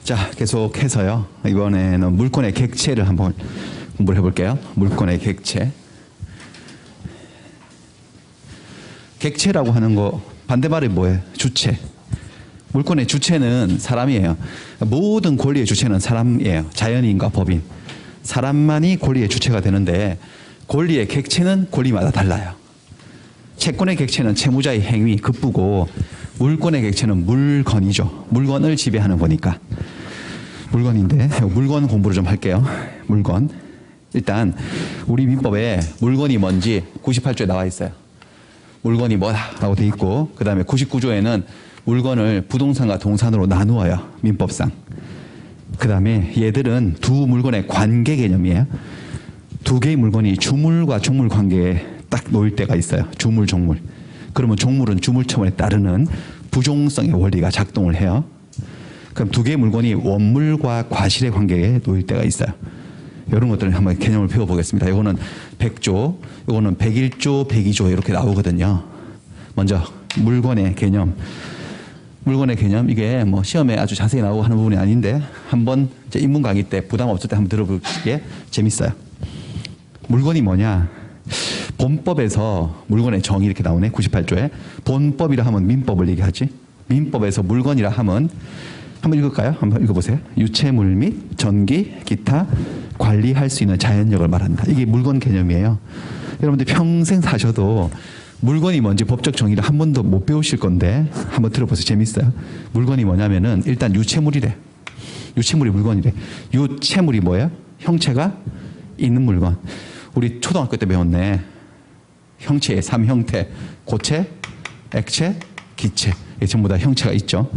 자, 계속해서요. 이번에는 물권의 객체를 한번 공부를 해볼게요. 물권의 객체. 객체라고 하는 거 반대말이 뭐예요? 주체. 물권의 주체는 사람이에요. 모든 권리의 주체는 사람이에요. 자연인과 법인. 사람만이 권리의 주체가 되는데 권리의 객체는 권리마다 달라요. 채권의 객체는 채무자의 행위, 급부고 물권의 객체는 물건이죠. 물건을 지배하는 거니까. 물건인데 물건 공부를 좀 할게요. 물건. 일단 우리 민법에 물건이 뭔지 98조에 나와 있어요. 물건이 뭐다라고 돼 있고 그 다음에 99조에는 물건을 부동산과 동산으로 나누어요. 민법상. 그 다음에 얘들은 두 물건의 관계 개념이에요. 두 개의 물건이 주물과 종물 관계에 딱 놓일 때가 있어요. 주물, 종물. 그러면 종물은 주물처분에 따르는 부종성의 원리가 작동을 해요. 그럼 두 개의 물건이 원물과 과실의 관계에 놓일 때가 있어요. 이런 것들을 한번 개념을 배워보겠습니다. 이거는 100조, 이거는 101조, 102조 이렇게 나오거든요. 먼저 물건의 개념. 물건의 개념, 이게 뭐 시험에 아주 자세히 나오고 하는 부분이 아닌데 한번 이제 인문 강의 때 부담 없을 때 한번 들어보시기에 재밌어요. 물건이 뭐냐? 본법에서 물건의 정의 이렇게 나오네. 98조에. 본법이라 하면 민법을 얘기하지. 민법에서 물건이라 하면 한번 읽을까요? 한번 읽어보세요. 유체물 및 전기, 기타 관리할 수 있는 자연력을 말한다. 이게 물건 개념이에요. 여러분들 평생 사셔도 물건이 뭔지 법적 정의를 한 번도 못 배우실 건데 한번 들어보세요. 재밌어요. 물건이 뭐냐면은 일단 유체물이래. 유체물이 물건이래. 유체물이 뭐예요? 형체가 있는 물건. 우리 초등학교 때 배웠네. 형체의 3형태. 고체, 액체, 기체. 이게 전부 다 형체가 있죠.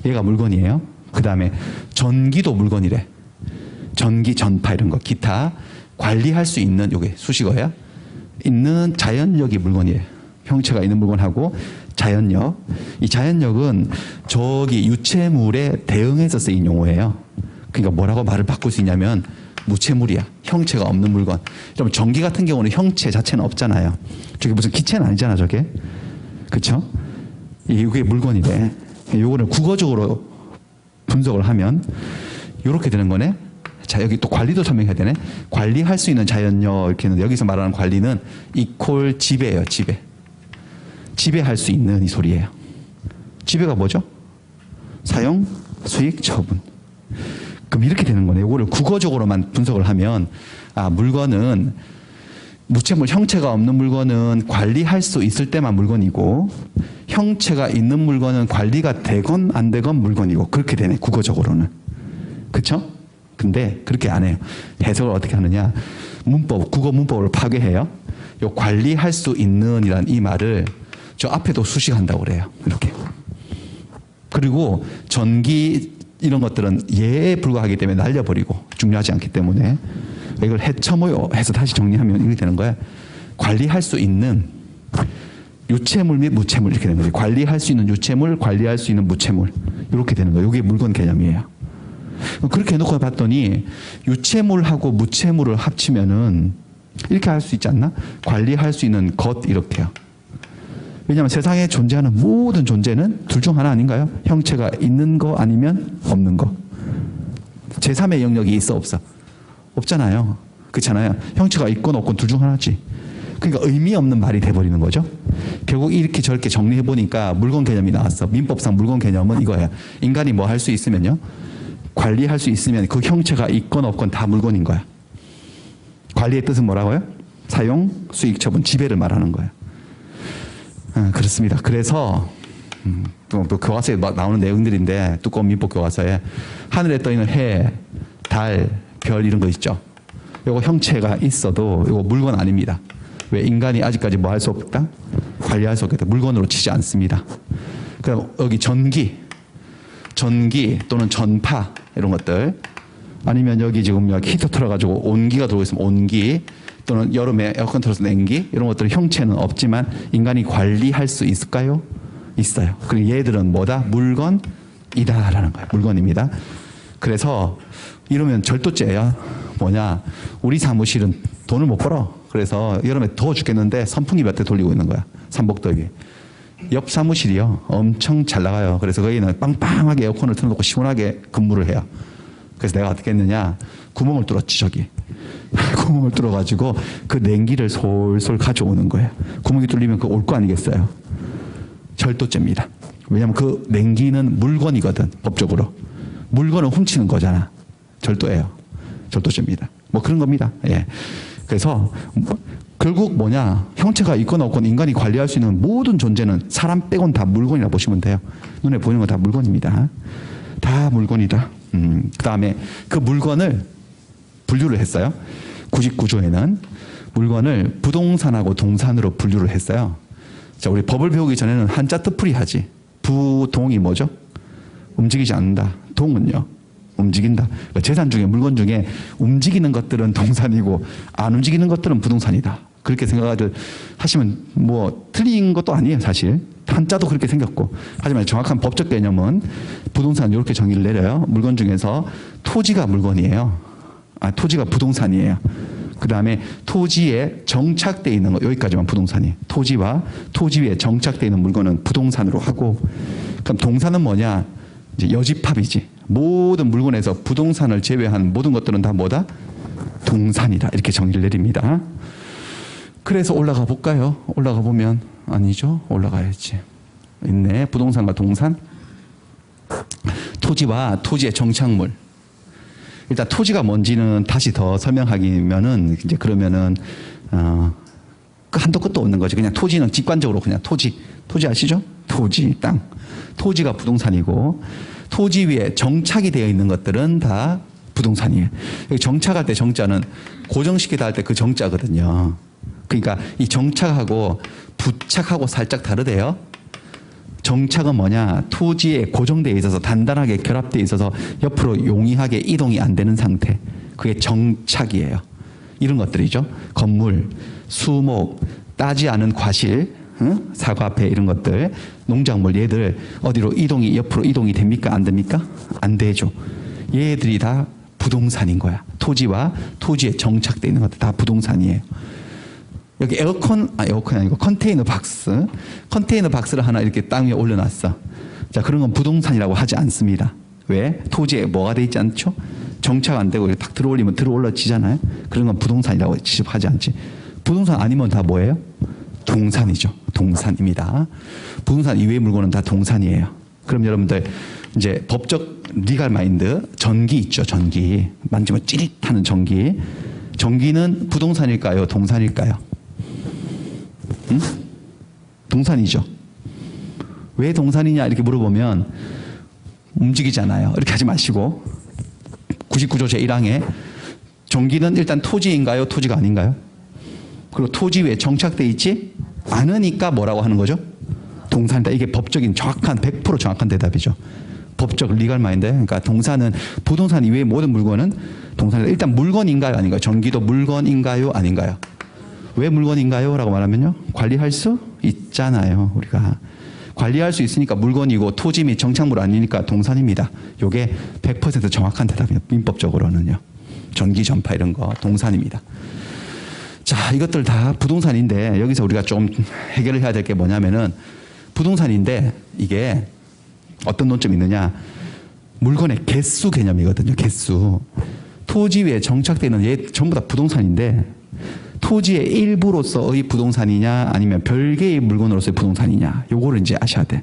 얘가 물건이에요. 그 다음에 전기도 물건이래. 전기, 전파 이런 거. 기타 관리할 수 있는 요게 수식어야. 있는 자연력이 물건이에요. 형체가 있는 물건하고 자연력. 이 자연력은 저기 유체물에 대응해서 쓰인 용어예요. 그러니까 뭐라고 말을 바꿀 수 있냐면 무체물이야. 형체가 없는 물건. 그럼 전기 같은 경우는 형체 자체는 없잖아요. 저게 무슨 기체는 아니잖아, 저게. 그쵸? 이게 물건이래. 요거를 국어적으로 분석을 하면 이렇게 되는 거네. 자, 여기 또 관리도 설명해야 되네. 관리할 수 있는 자연력, 이렇게 했는데 여기서 말하는 관리는 이퀄 지배예요, 지배. 지배할 수 있는 이 소리예요. 지배가 뭐죠? 사용, 수익, 처분. 그럼 이렇게 되는 거네. 이거를 국어적으로만 분석을 하면 아, 물건은 무체물, 형체가 없는 물건은 관리할 수 있을 때만 물건이고 형체가 있는 물건은 관리가 되건 안 되건 물건이고 그렇게 되네. 국어적으로는. 그렇죠? 근데 그렇게 안 해요. 해석을 어떻게 하느냐. 문법, 국어 문법을 파괴해요. 요 관리할 수 있는이란 이 말을 저 앞에도 수식한다고 그래요. 이렇게. 그리고 전기 이런 것들은 예에 불과하기 때문에 날려버리고 중요하지 않기 때문에 이걸 해쳐모여 해서 다시 정리하면 이렇게 되는 거예요. 관리할 수 있는 유체물 및 무체물 이렇게 되는 거죠. 관리할 수 있는 유체물, 관리할 수 있는 무체물 이렇게 되는 거예요. 이게 물건 개념이에요. 그렇게 해놓고 봤더니 유체물하고 무체물을 합치면은 이렇게 할 수 있지 않나? 관리할 수 있는 것 이렇게요. 왜냐하면 세상에 존재하는 모든 존재는 둘 중 하나 아닌가요? 형체가 있는 거 아니면 없는 거. 제3의 영역이 있어 없어? 없잖아요. 그렇잖아요. 형체가 있건 없건 둘 중 하나지. 그러니까 의미 없는 말이 돼버리는 거죠. 결국 이렇게 저렇게 정리해보니까 물건 개념이 나왔어. 민법상 물건 개념은 이거예요. 인간이 뭐 할 수 있으면요. 관리할 수 있으면 그 형체가 있건 없건 다 물건인 거야. 관리의 뜻은 뭐라고요? 사용, 수익, 처분, 지배를 말하는 거예요. 그렇습니다. 그래서 또 교과서에 나오는 내용들인데 두꺼운 민법 교과서에 하늘에 떠있는 해, 달, 별 이런 거 있죠. 이거 형체가 있어도 이거 물건 아닙니다. 왜? 인간이 아직까지 뭐 할 수 없다? 관리할 수 없겠다. 물건으로 치지 않습니다. 그럼 여기 전기 또는 전파 이런 것들 아니면 여기 지금 히터 틀어가지고 온기가 들어오고 있으면 온기 또는 여름에 에어컨 틀어서 냉기 이런 것들은 형체는 없지만 인간이 관리할 수 있을까요? 있어요. 그리고 얘들은 뭐다? 물건이다라는 거예요. 물건입니다. 그래서 이러면 절도죄야. 뭐냐? 우리 사무실은 돈을 못 벌어. 그래서 여름에 더워 죽겠는데 선풍기 몇 대 돌리고 있는 거야. 삼복더위. 옆 사무실이요. 엄청 잘 나가요. 그래서 거기는 빵빵하게 에어컨을 틀어놓고 시원하게 근무를 해요. 그래서 내가 어떻게 했느냐. 구멍을 뚫었지, 저기. 구멍을 뚫어가지고 그 냉기를 솔솔 가져오는 거예요. 구멍이 뚫리면 그 올 거 아니겠어요. 절도죄입니다. 왜냐하면 그 냉기는 물건이거든, 법적으로. 물건을 훔치는 거잖아. 절도예요. 절도죄입니다. 뭐 그런 겁니다. 예. 그래서 결국 뭐냐, 형체가 있거나 없거나 인간이 관리할 수 있는 모든 존재는 사람 빼곤 다 물건이라 보시면 돼요. 눈에 보이는 건 다 물건입니다. 다 물건이다. 그 다음에 그 물건을 분류를 했어요. 99조에는 물건을 부동산하고 동산으로 분류를 했어요. 자, 우리 법을 배우기 전에는 한자 뜻풀이 하지. 부동이 뭐죠? 움직이지 않는다. 동은요? 움직인다. 그러니까 재산 중에, 물건 중에 움직이는 것들은 동산이고 안 움직이는 것들은 부동산이다. 그렇게 생각을 하시면 뭐 틀린 것도 아니에요, 사실. 한자도 그렇게 생겼고. 하지만 정확한 법적 개념은 부동산 이렇게 정의를 내려요. 물건 중에서 토지가 물건이에요. 토지가 부동산이에요. 그 다음에 토지에 정착되어 있는 것, 여기까지만 부동산이. 토지와 토지 위에 정착되어 있는 물건은 부동산으로 하고, 그럼 동산은 뭐냐? 이제 여집합이지. 모든 물건에서 부동산을 제외한 모든 것들은 다 뭐다? 동산이다. 이렇게 정의를 내립니다. 그래서 올라가 볼까요? 올라가 보면, 아니죠? 올라가야지. 있네. 부동산과 동산. 토지와 토지의 정착물. 일단 토지가 뭔지는 다시 더 설명하기면은 이제 그러면은 한도 끝도 없는 거지. 그냥 토지는 직관적으로 그냥 토지 아시죠? 토지, 땅. 토지가 부동산이고 토지 위에 정착이 되어 있는 것들은 다 부동산이에요. 정착할 때 정자는 고정시키다 할 때 그 정자거든요. 그러니까 이 정착하고 부착하고 살짝 다르대요. 정착은 뭐냐? 토지에 고정되어 있어서 단단하게 결합되어 있어서 옆으로 용이하게 이동이 안 되는 상태. 그게 정착이에요. 이런 것들이죠. 건물, 수목, 따지 않은 과실, 사과배 이런 것들, 농작물 얘들 어디로 이동이 옆으로 이동이 됩니까? 안 됩니까? 안 되죠. 얘들이 다 부동산인 거야. 토지와 토지에 정착되어 있는 것들 다 부동산이에요. 여기 에어컨이 아니고 컨테이너 박스를 하나 이렇게 땅 위에 올려놨어. 자, 그런 건 부동산이라고 하지 않습니다. 왜? 토지에 뭐가 돼 있지 않죠? 정착 안 되고 딱 들어올리면 들어올라지잖아요. 그런 건 부동산이라고 지적하지 않지. 부동산 아니면 다 뭐예요? 동산이죠. 동산입니다. 부동산 이외의 물건은 다 동산이에요. 그럼 여러분들 이제 법적 리갈 마인드, 전기 있죠. 전기. 만지면 찌릿하는 전기. 전기는 부동산일까요? 동산일까요? 동산이죠. 왜 동산이냐 이렇게 물어보면 움직이잖아요. 이렇게 하지 마시고 99조 제1항에 전기는 일단 토지인가요? 토지가 아닌가요? 그리고 토지 위에 정착되어 있지 않으니까 뭐라고 하는 거죠? 동산이다. 이게 법적인 정확한 100% 정확한 대답이죠. 법적 리갈 마인드. 그러니까 동산은 부동산 이외의 모든 물건은 동산이다. 일단 물건인가요? 아닌가요? 전기도 물건인가요? 아닌가요? 왜 물건인가요? 라고 말하면요. 관리할 수 있잖아요. 우리가. 관리할 수 있으니까 물건이고 토지 및 정착물 아니니까 동산입니다. 이게 100% 정확한 대답이에요. 민법적으로는요. 전기, 전파 이런 거 동산입니다. 자, 이것들 다 부동산인데 여기서 우리가 좀 해결을 해야 될 게 뭐냐면은 부동산인데 이게 어떤 논점이 있느냐. 물건의 개수 개념이거든요. 개수. 토지 위에 정착되는 얘 전부 다 부동산인데 토지의 일부로서의 부동산이냐 아니면 별개의 물건으로서의 부동산이냐 요거를 이제 아셔야 돼.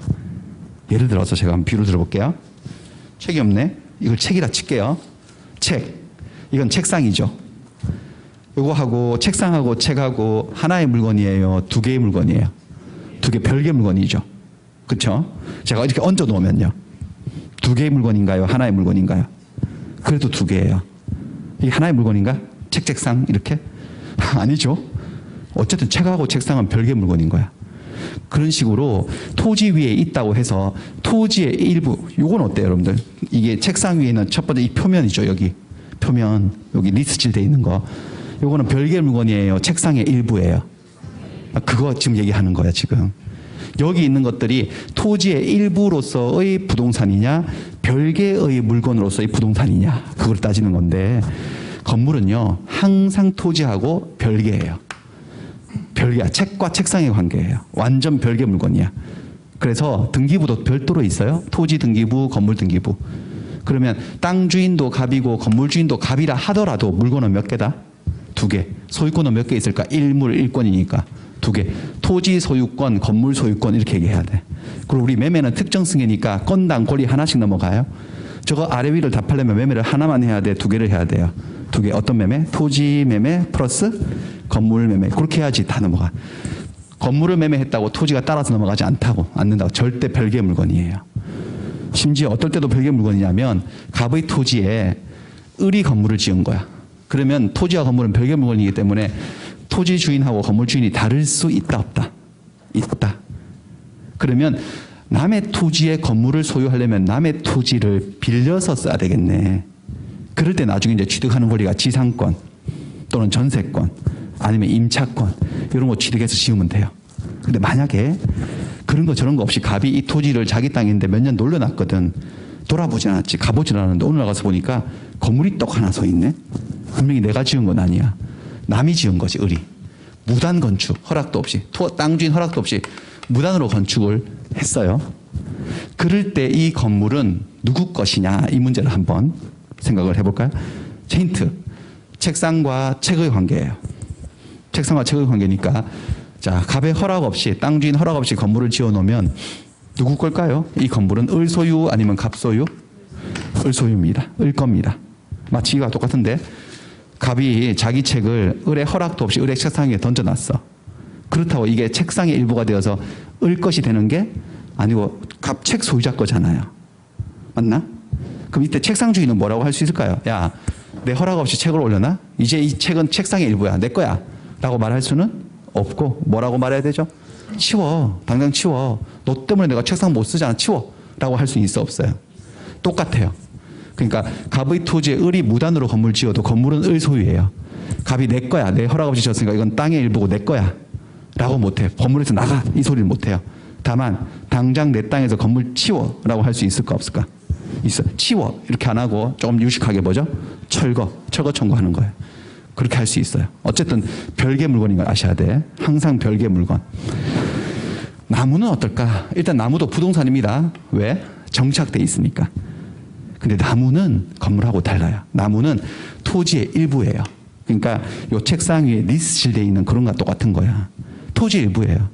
예를 들어서 제가 한번 비유를 들어볼게요. 책이 없네. 이걸 책이라 칠게요. 책. 이건 책상이죠. 요거하고 책상하고 책하고 하나의 물건이에요? 두 개의 물건이에요? 두 개 별개 물건이죠. 그렇죠? 제가 이렇게 얹어 놓으면요. 두 개의 물건인가요? 하나의 물건인가요? 그래도 두 개예요. 이게 하나의 물건인가? 책상 이렇게? 아니죠. 어쨌든 책하고 책상은 별개 물건인 거야. 그런 식으로 토지 위에 있다고 해서 토지의 일부, 이건 어때요, 여러분들? 이게 책상 위에 있는 첫 번째 이 표면이죠, 여기. 표면, 여기 리스질 돼 있는 거. 이거는 별개 물건이에요. 책상의 일부예요. 그거 지금 얘기하는 거야, 지금. 여기 있는 것들이 토지의 일부로서의 부동산이냐, 별개의 물건으로서의 부동산이냐, 그걸 따지는 건데, 건물은요, 항상 토지하고 별개예요. 별개야. 책과 책상의 관계예요. 완전 별개 물건이야. 그래서 등기부도 별도로 있어요. 토지 등기부, 건물 등기부. 그러면 땅 주인도 갑이고 건물 주인도 갑이라 하더라도 물건은 몇 개다? 2개. 소유권은 몇 개 있을까? 일물, 일권이니까 2개. 토지 소유권, 건물 소유권 이렇게 얘기해야 돼. 그리고 우리 매매는 특정 승계니까 건당 권리 하나씩 넘어가요. 저거 아래 위를 다 팔려면 매매를 하나만 해야 돼? 2개를 해야 돼요? 2개. 어떤 매매? 토지 매매 플러스 건물 매매. 그렇게 해야지 다 넘어가. 건물을 매매했다고 토지가 따라서 넘어가지 않는다고. 절대 별개의 물건이에요. 심지어 어떨 때도 별개의 물건이냐면 갑의 토지에 을이 건물을 지은 거야. 그러면 토지와 건물은 별개의 물건이기 때문에 토지 주인하고 건물 주인이 다를 수 있다 없다? 있다. 그러면 남의 토지에 건물을 소유하려면 남의 토지를 빌려서 써야 되겠네. 그럴 때 나중에 이제 취득하는 권리가 지상권 또는 전세권 아니면 임차권 이런 거 취득해서 지으면 돼요. 근데 만약에 그런 거 저런 거 없이 갑이 이 토지를 자기 땅인데 몇 년 놀려놨거든. 돌아보진 않았지. 가보진 않았는데 오늘 나가서 보니까 건물이 떡 하나 서 있네. 분명히 내가 지은 건 아니야. 남이 지은 거지. 을이. 무단 건축. 허락도 없이. 땅 주인 허락도 없이 무단으로 건축을 했어요. 그럴 때 이 건물은 누구 것이냐 이 문제를 한번 생각을 해볼까요? 힌트. 책상과 책의 관계예요. 책상과 책의 관계니까 자, 갑의 허락 없이 땅 주인 허락 없이 건물을 지어 놓으면 누구 걸까요? 이 건물은 을 소유 아니면 갑 소유? 을 소유입니다. 을 겁니다. 마치 이와 똑같은데 갑이 자기 책을 을의 허락도 없이 을의 책상 위에 던져놨어. 그렇다고 이게 책상의 일부가 되어서 을 것이 되는 게 아니고 갑 책 소유자 거잖아요. 맞나? 그럼 이때 책상 주인은 뭐라고 할 수 있을까요? 야, 내 허락 없이 책을 올려놔? 이제 이 책은 책상의 일부야. 내 거야. 라고 말할 수는 없고 뭐라고 말해야 되죠? 치워. 당장 치워. 너 때문에 내가 책상 못 쓰잖아. 치워. 라고 할 수 있어 없어요? 똑같아요. 그러니까 갑의 토지에 을이 무단으로 건물 지어도 건물은 을 소유예요. 갑이 내 거야. 내 허락 없이 지었으니까 이건 땅의 일부고 내 거야. 라고 못해. 건물에서 나가. 이 소리를 못해요. 다만 당장 내 땅에서 건물 치워. 라고 할 수 있을까 없을까? 있어. 치워. 이렇게 안 하고 조금 유식하게 뭐죠? 철거 청구하는 거예요. 그렇게 할 수 있어요. 어쨌든 별개 물건인 걸 아셔야 돼. 항상 별개 물건. 나무는 어떨까? 일단 나무도 부동산입니다. 왜? 정착돼 있으니까. 근데 나무는 건물하고 달라요. 나무는 토지의 일부예요. 그러니까 요 책상 위에 리스실되어 있는 그런 것과 똑같은 거야. 토지 일부예요.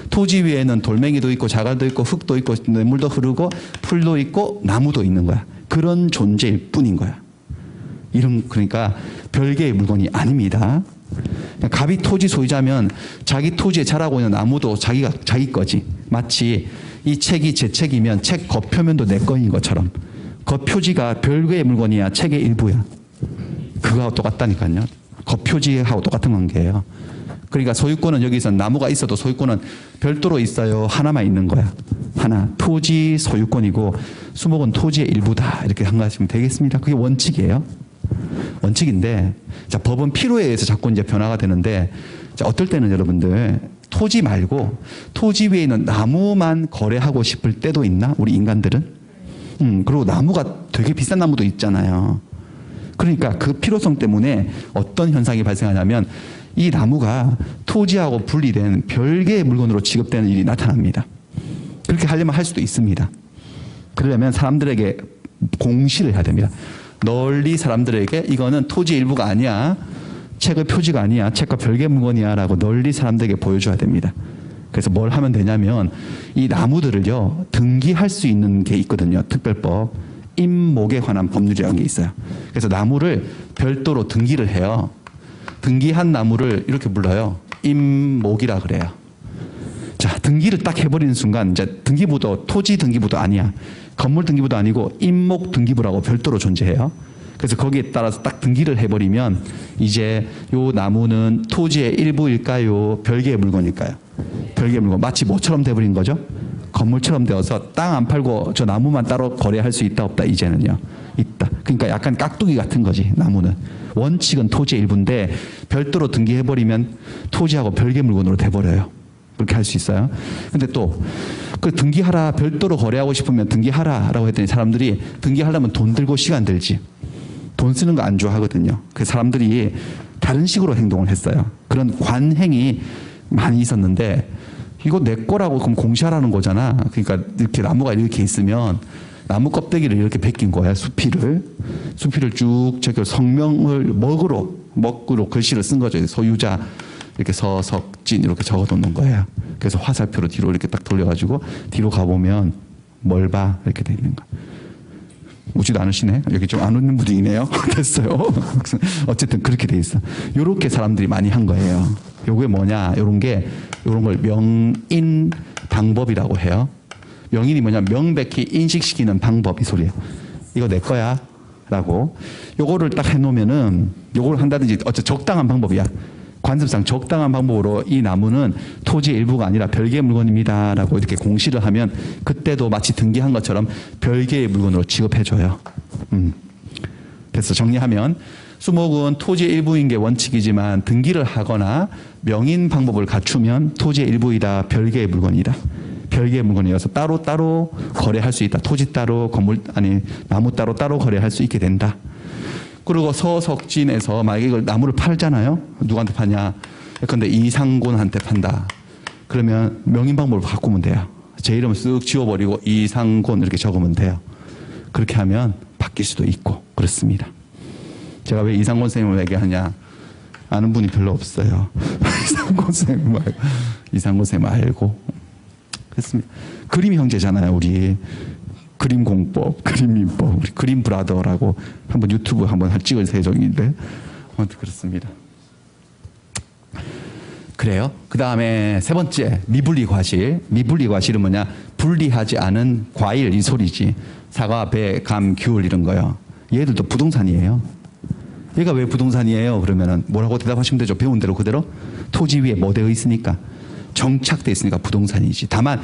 토지 위에는 돌멩이도 있고 자갈도 있고 흙도 있고 뇌물도 흐르고 풀도 있고 나무도 있는 거야. 그런 존재일 뿐인 거야. 그러니까 별개의 물건이 아닙니다. 갑이 토지 소유자면 자기 토지에 자라고 있는 나무도 자기 거지. 마치 이 책이 제 책이면 책 겉표면도 내 거인 것처럼 겉표지가 별개의 물건이야. 책의 일부야. 그거하고 똑같다니까요. 겉표지하고 똑같은 관계예요. 그러니까 소유권은 여기서 나무가 있어도 소유권은 별도로 있어요. 하나만 있는 거야. 하나. 토지 소유권이고 수목은 토지의 일부다. 이렇게 생각하시면 되겠습니다. 그게 원칙이에요. 원칙인데 자, 법은 필요에 의해서 자꾸 이제 변화가 되는데 자, 어떨 때는 여러분들 토지 말고 토지 위에 있는 나무만 거래하고 싶을 때도 있나? 우리 인간들은? 그리고 나무가 되게 비싼 나무도 있잖아요. 그러니까 그 필요성 때문에 어떤 현상이 발생하냐면 이 나무가 토지하고 분리된 별개의 물건으로 취급되는 일이 나타납니다. 그렇게 하려면 할 수도 있습니다. 그러려면 사람들에게 공시를 해야 됩니다. 널리 사람들에게 이거는 토지의 일부가 아니야. 책의 표지가 아니야. 책과 별개의 물건이야. 라고 널리 사람들에게 보여줘야 됩니다. 그래서 뭘 하면 되냐면 이 나무들을요. 등기할 수 있는 게 있거든요. 특별법. 임목에 관한 법률이라는 게 있어요. 그래서 나무를 별도로 등기를 해요. 등기한 나무를 이렇게 불러요. 임목이라 그래요. 자, 등기를 딱 해버리는 순간 이제 등기부도 토지 등기부도 아니야. 건물 등기부도 아니고 임목 등기부라고 별도로 존재해요. 그래서 거기에 따라서 딱 등기를 해버리면 이제 요 나무는 토지의 일부일까요? 별개의 물건일까요? 별개의 물건. 마치 뭐처럼 돼버린 거죠? 건물처럼 되어서 땅 안 팔고 저 나무만 따로 거래할 수 있다 없다 이제는요. 있다. 그러니까 약간 깍두기 같은 거지 나무는. 원칙은 토지의 일부인데 별도로 등기해버리면 토지하고 별개 물건으로 돼버려요. 그렇게 할 수 있어요. 근데 또 그 등기하라 별도로 거래하고 싶으면 등기하라라고 했더니 사람들이 등기하려면 돈 들고 시간 들지. 돈 쓰는 거 안 좋아하거든요. 그래서 사람들이 다른 식으로 행동을 했어요. 그런 관행이 많이 있었는데 이거 내 거라고 그럼 공시하라는 거잖아. 그러니까 이렇게 나무가 이렇게 있으면 나무 껍데기를 이렇게 베낀 거야. 수필을 쭉 저기 성명을 먹으로 글씨를 쓴 거죠. 소유자 이렇게 서석진 이렇게 적어놓는 거예요. 그래서 화살표로 뒤로 이렇게 딱 돌려가지고 뒤로 가보면 뭘 봐 이렇게 돼 있는 거. 웃지도 않으시네. 여기 좀 안 웃는 분위기네요. 됐어요. 어쨌든 그렇게 돼 있어. 요렇게 사람들이 많이 한 거예요. 요게 뭐냐? 요런 걸 명인 방법이라고 해요. 명인이 뭐냐? 명백히 인식시키는 방법 이 소리예요. 이거 내 거야 라고. 요거를 딱 해놓으면은 요걸 한다든지 어째 적당한 방법이야. 관습상 적당한 방법으로 이 나무는 토지의 일부가 아니라 별개의 물건입니다 라고 이렇게 공시를 하면 그때도 마치 등기한 것처럼 별개의 물건으로 취급해줘요. 그래서 정리하면 수목은 토지의 일부인 게 원칙이지만 등기를 하거나 명인 방법을 갖추면 토지의 일부이다, 별개의 물건이다. 별개의 물건이어서 따로따로 거래할 수 있다. 토지 따로, 나무 따로 거래할 수 있게 된다. 그리고 서석진에서 만약에 이걸 나무를 팔잖아요. 누구한테 파냐? 근데 이상곤한테 판다. 그러면 명인 방법을 바꾸면 돼요. 제 이름을 쓱 지워버리고 이상곤 이렇게 적으면 돼요. 그렇게 하면 바뀔 수도 있고 그렇습니다. 제가 왜 이상곤 선생님을 얘기하냐? 아는 분이 별로 없어요. 이상곤 선생님 알고. 그렇습니다. 그림 형제잖아요, 우리. 그림 공법, 그림 민법, 우리 그림 브라더라고 한번 유튜브 한번 찍을 예정인데 아무튼 그렇습니다. 그래요. 그 다음에 세 번째 미분리 과실. 미분리 과실은 뭐냐? 분리하지 않은 과일 이 소리지. 사과, 배, 감, 귤 이런 거요. 얘들도 부동산이에요. 얘가 왜 부동산이에요? 그러면은 뭐라고 대답하시면 되죠? 배운 대로 그대로 토지 위에 뭐 되어 있으니까 정착되어 있으니까 부동산이지. 다만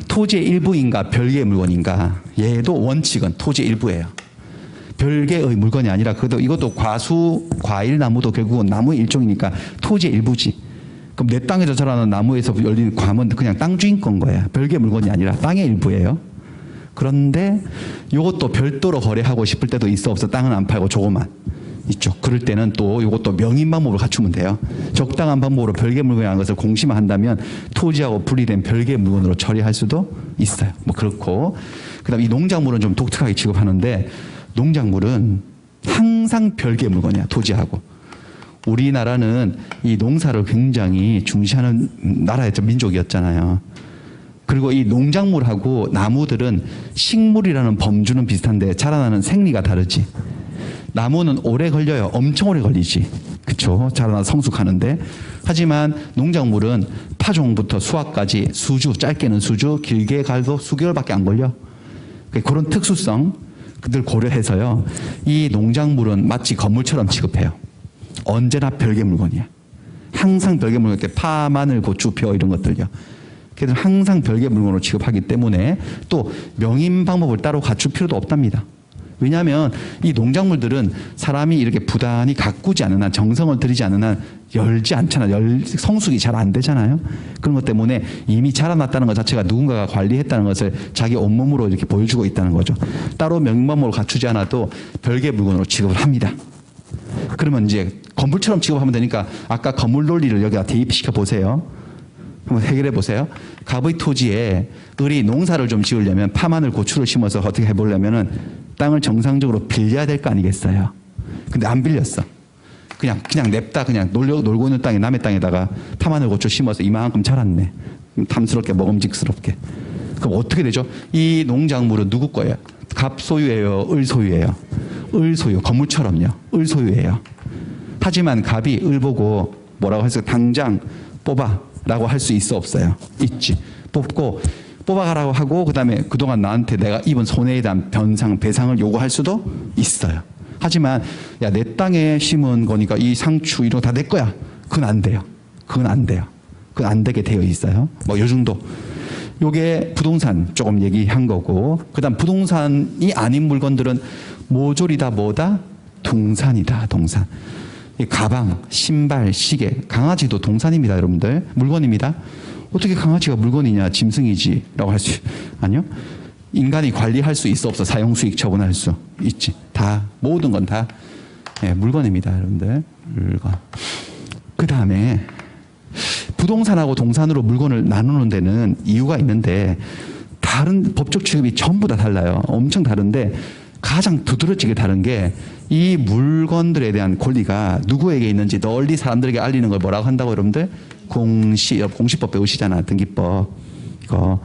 토지의 일부인가 별개의 물건인가? 얘도 원칙은 토지의 일부예요. 별개의 물건이 아니라 이것도 과일 나무도 결국은 나무의 일종이니까 토지의 일부지. 그럼 내 땅에서 자라는 나무에서 열린 과목은 그냥 땅 주인권 거예요. 별개의 물건이 아니라 땅의 일부예요. 그런데 이것도 별도로 거래하고 싶을 때도 있어 없어? 땅은 안 팔고 조금만 있죠. 그럴 때는 또 이것도 명인 방법을 갖추면 돼요. 적당한 방법으로 별개의 물건이라는 것을 공시만 한다면 토지하고 분리된 별개의 물건으로 처리할 수도 있어요. 뭐 그렇고 그다음 이 농작물은 좀 독특하게 취급하는데 농작물은 항상 별개의 물건이야. 토지하고. 우리나라는 이 농사를 굉장히 중시하는 나라였죠. 민족이었잖아요. 그리고 이 농작물하고 나무들은 식물이라는 범주는 비슷한데 자라나는 생리가 다르지. 나무는 오래 걸려요. 엄청 오래 걸리지. 그쵸? 자라나 성숙하는데. 하지만 농작물은 파종부터 수확까지 수주, 짧게는 수주, 길게 가도 수개월밖에 안 걸려. 그런 특수성 그들 고려해서요. 이 농작물은 마치 건물처럼 취급해요. 언제나 별개 물건이야. 항상 별개 물건, 파, 마늘, 고추, 벼 이런 것들요. 걔들 항상 별개 물건으로 취급하기 때문에 또 명인 방법을 따로 갖출 필요도 없답니다. 왜냐하면 이 농작물들은 사람이 이렇게 부단히 가꾸지 않는 한, 정성을 들이지 않는 한 열지 않잖아. 성숙이 잘 안 되잖아요. 그런 것 때문에 이미 자라났다는 것 자체가 누군가가 관리했다는 것을 자기 온몸으로 이렇게 보여주고 있다는 거죠. 따로 명인방법을 갖추지 않아도 별개 물건으로 취급을 합니다. 그러면 이제 건물처럼 취급하면 되니까 아까 건물 논리를 여기다 대입시켜 보세요. 한번 해결해 보세요. 갑의 토지에 을이 농사를 좀 지으려면 파마늘, 고추를 심어서 어떻게 해보려면은 땅을 정상적으로 빌려야 될 거 아니겠어요. 근데 안 빌렸어. 그냥 냅다 그냥 놀고 있는 땅에 남의 땅에다가 파마늘, 고추 심어서 이만큼 자랐네. 탐스럽게 먹음직스럽게. 그럼 어떻게 되죠? 이 농작물은 누구 거예요? 갑 소유예요? 을 소유예요? 을 소유. 건물처럼요. 을 소유예요. 하지만 갑이 을 보고 뭐라고 해서 당장 뽑아 라고 할 수 있어 없어요? 있지. 뽑고 뽑아가라고 하고 그다음에 그동안 나한테 내가 입은 손해에 대한 배상을 요구할 수도 있어요. 하지만 야, 내 땅에 심은 거니까 이 상추 이런 거 다 내 거야. 그건 안 돼요. 그건 안 돼요. 그건 안 되게 되어 있어요. 뭐 요 정도. 요게 부동산 조금 얘기한 거고 그다음 부동산이 아닌 물건들은 모조리 다 뭐다? 동산이다. 동산. 이 가방, 신발, 시계, 강아지도 동산입니다. 여러분들. 물건입니다. 어떻게 강아지가 물건이냐? 짐승이지 라고 할 수 아니요. 인간이 관리할 수 있어 없어? 사용수익 처분할 수 있지. 다 모든 건 다 물건입니다. 여러분들. 물건. 그 다음에 부동산하고 동산으로 물건을 나누는 데는 이유가 있는데 다른 법적 취급이 전부 다 달라요. 엄청 다른데 가장 두드러지게 다른 게 이 물건들에 대한 권리가 누구에게 있는지 널리 사람들에게 알리는 걸 뭐라고 한다고 여러분들? 공시법 배우시잖아. 등기법. 이거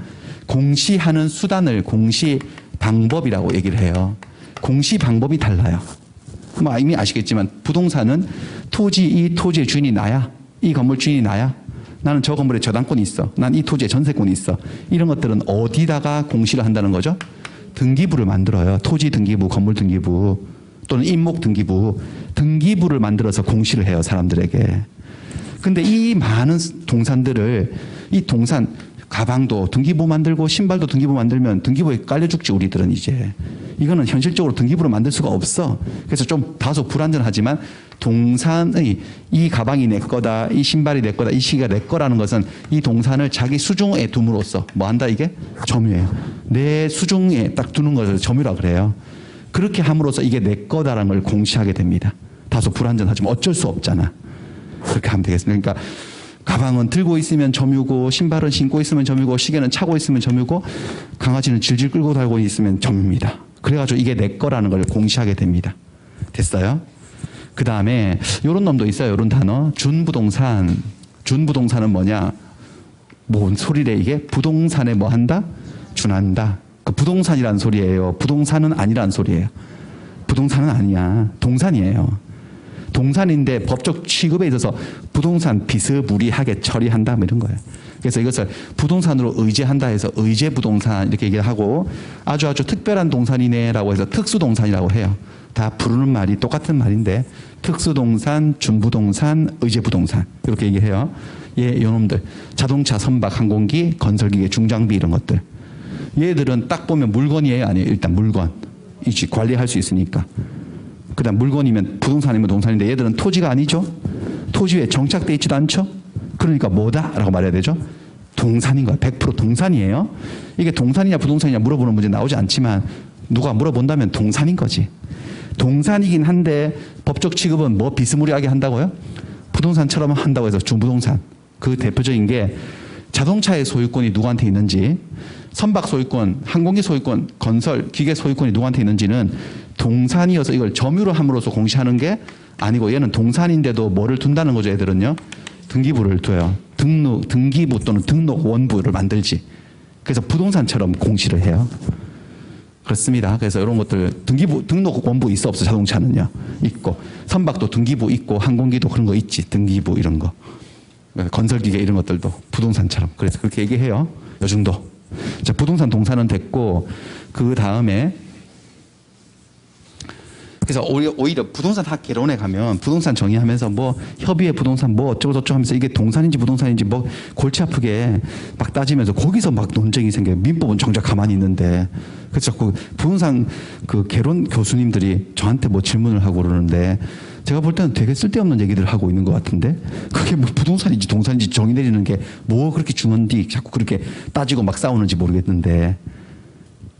공시하는 수단을 공시 방법이라고 얘기를 해요. 공시 방법이 달라요. 뭐 이미 아시겠지만 부동산은 이 토지의 주인이 나야. 이 건물 주인이 나야. 나는 저 건물에 저당권이 있어. 난 이 토지에 전세권이 있어. 이런 것들은 어디다가 공시를 한다는 거죠? 등기부를 만들어요. 토지 등기부, 건물 등기부 또는 임목 등기부. 등기부를 만들어서 공시를 해요. 사람들에게. 근데 이 많은 동산들을 이 동산 가방도 등기부 만들고 신발도 등기부 만들면 등기부에 깔려 죽지 우리들은 이제. 이거는 현실적으로 등기부를 만들 수가 없어. 그래서 좀 다소 불안전하지만 동산의 이 가방이 내 거다, 이 신발이 내 거다, 이 시계가 내 거라는 것은 이 동산을 자기 수중에 둠으로써 뭐 한다 이게? 점유예요. 내 수중에 딱 두는 것을 점유라 그래요. 그렇게 함으로써 이게 내 거다라는 걸 공시하게 됩니다. 다소 불안전하지만 어쩔 수 없잖아. 그렇게 하면 되겠습니다. 그러니까 가방은 들고 있으면 점유고 신발은 신고 있으면 점유고 시계는 차고 있으면 점유고 강아지는 질질 끌고 달고 있으면 점유입니다. 그래가지고 이게 내 거라는 걸 공시하게 됩니다. 됐어요? 그 다음에 이런 놈도 있어요. 이런 단어. 준부동산. 준부동산은 뭐냐? 뭔 소리래 이게? 부동산에 뭐 한다? 준한다. 그 부동산이라는 소리예요. 부동산은 아니라는 소리예요. 부동산은 아니야. 동산이에요. 동산인데 법적 취급에 있어서 부동산 비스무리하게 처리한다 뭐 이런 거예요. 그래서 이것을 부동산으로 의제한다 해서 의제부동산 이렇게 얘기를 하고 아주 특별한 동산이네라고 해서 특수동산이라고 해요. 다 부르는 말이 똑같은 말인데 특수동산, 준부동산, 의제부동산 이렇게 얘기해요. 예, 요놈들 자동차, 선박, 항공기, 건설기계, 중장비 이런 것들. 얘들은 딱 보면 물건이에요, 아니에요? 일단 물건. 이지 관리할 수 있으니까. 그다음 물건이면 부동산이면 동산인데 얘들은 토지가 아니죠. 토지에 정착돼 있지도 않죠. 그러니까 뭐다라고 말해야 되죠. 동산인 거야. 100% 동산이에요. 이게 동산이냐 부동산이냐 물어보는 문제 나오지 않지만 누가 물어본다면 동산인 거지. 동산이긴 한데 법적 취급은 뭐 비스무리하게 한다고요? 부동산처럼 한다고 해서 준부동산. 그 대표적인 게 자동차의 소유권이 누구한테 있는지, 선박 소유권, 항공기 소유권, 건설, 기계 소유권이 누구한테 있는지는 동산이어서 이걸 점유로 함으로써 공시하는 게 아니고 얘는 동산인데도 뭐를 둔다는 거죠. 애들은요. 등기부를 둬요. 등기부 또는 등록 원부를 만들지. 그래서 부동산처럼 공시를 해요. 그렇습니다. 그래서 이런 것들 등기부, 등록 원부 있어 없어 자동차는요. 있고 선박도 등기부 있고 항공기도 그런 거 있지. 등기부 이런 거. 건설기계 이런 것들도 부동산처럼. 그래서 그렇게 얘기해요. 요 정도. 자, 부동산 동산은 됐고 그 다음에 그래서 오히려 부동산 학 개론에 가면 부동산 정의하면서 뭐 협의회 부동산 뭐 어쩌고 저쩌고 하면서 이게 동산인지 부동산인지 뭐 골치 아프게 막 따지면서 거기서 막 논쟁이 생겨요. 민법은 정작 가만히 있는데. 그래서 자꾸 부동산 그 개론 교수님들이 저한테 뭐 질문을 하고 그러는데 제가 볼 때는 되게 쓸데없는 얘기들을 하고 있는 것 같은데 그게 뭐 부동산인지 동산인지 정의 내리는 게 뭐 그렇게 중요한지 자꾸 그렇게 따지고 막 싸우는지 모르겠는데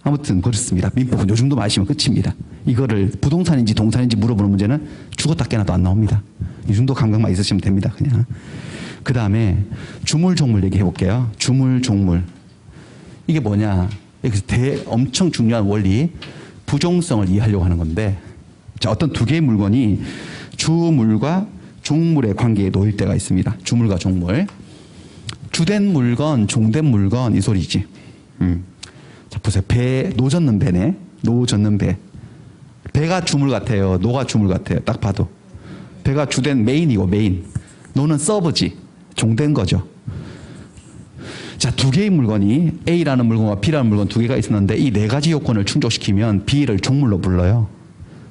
아무튼 그렇습니다. 민법은 요 정도만 아시면 끝입니다. 이거를 부동산인지 동산인지 물어보는 문제는 죽었다 깨나도 안 나옵니다. 이 정도 감각만 있으시면 됩니다. 그냥. 그 다음에 주물종물 얘기해 볼게요. 주물종물. 이게 뭐냐. 여기서 엄청 중요한 원리 부종성을 이해하려고 하는 건데 자, 어떤 두 개의 물건이 주물과 종물의 관계에 놓일 때가 있습니다. 주물과 종물. 주된 물건, 종된 물건 이 소리지. 자, 보세요. 배, 노 젓는 배네. 노 젓는 배. 배가 주물 같아요. 노가 주물 같아요. 딱 봐도. 배가 주된 메인이고 메인. 노는 서브지. 종된 거죠. 자, 두 개의 물건이 A라는 물건과 B라는 물건 두 개가 있었는데 이 네 가지 요건을 충족시키면 B를 종물로 불러요.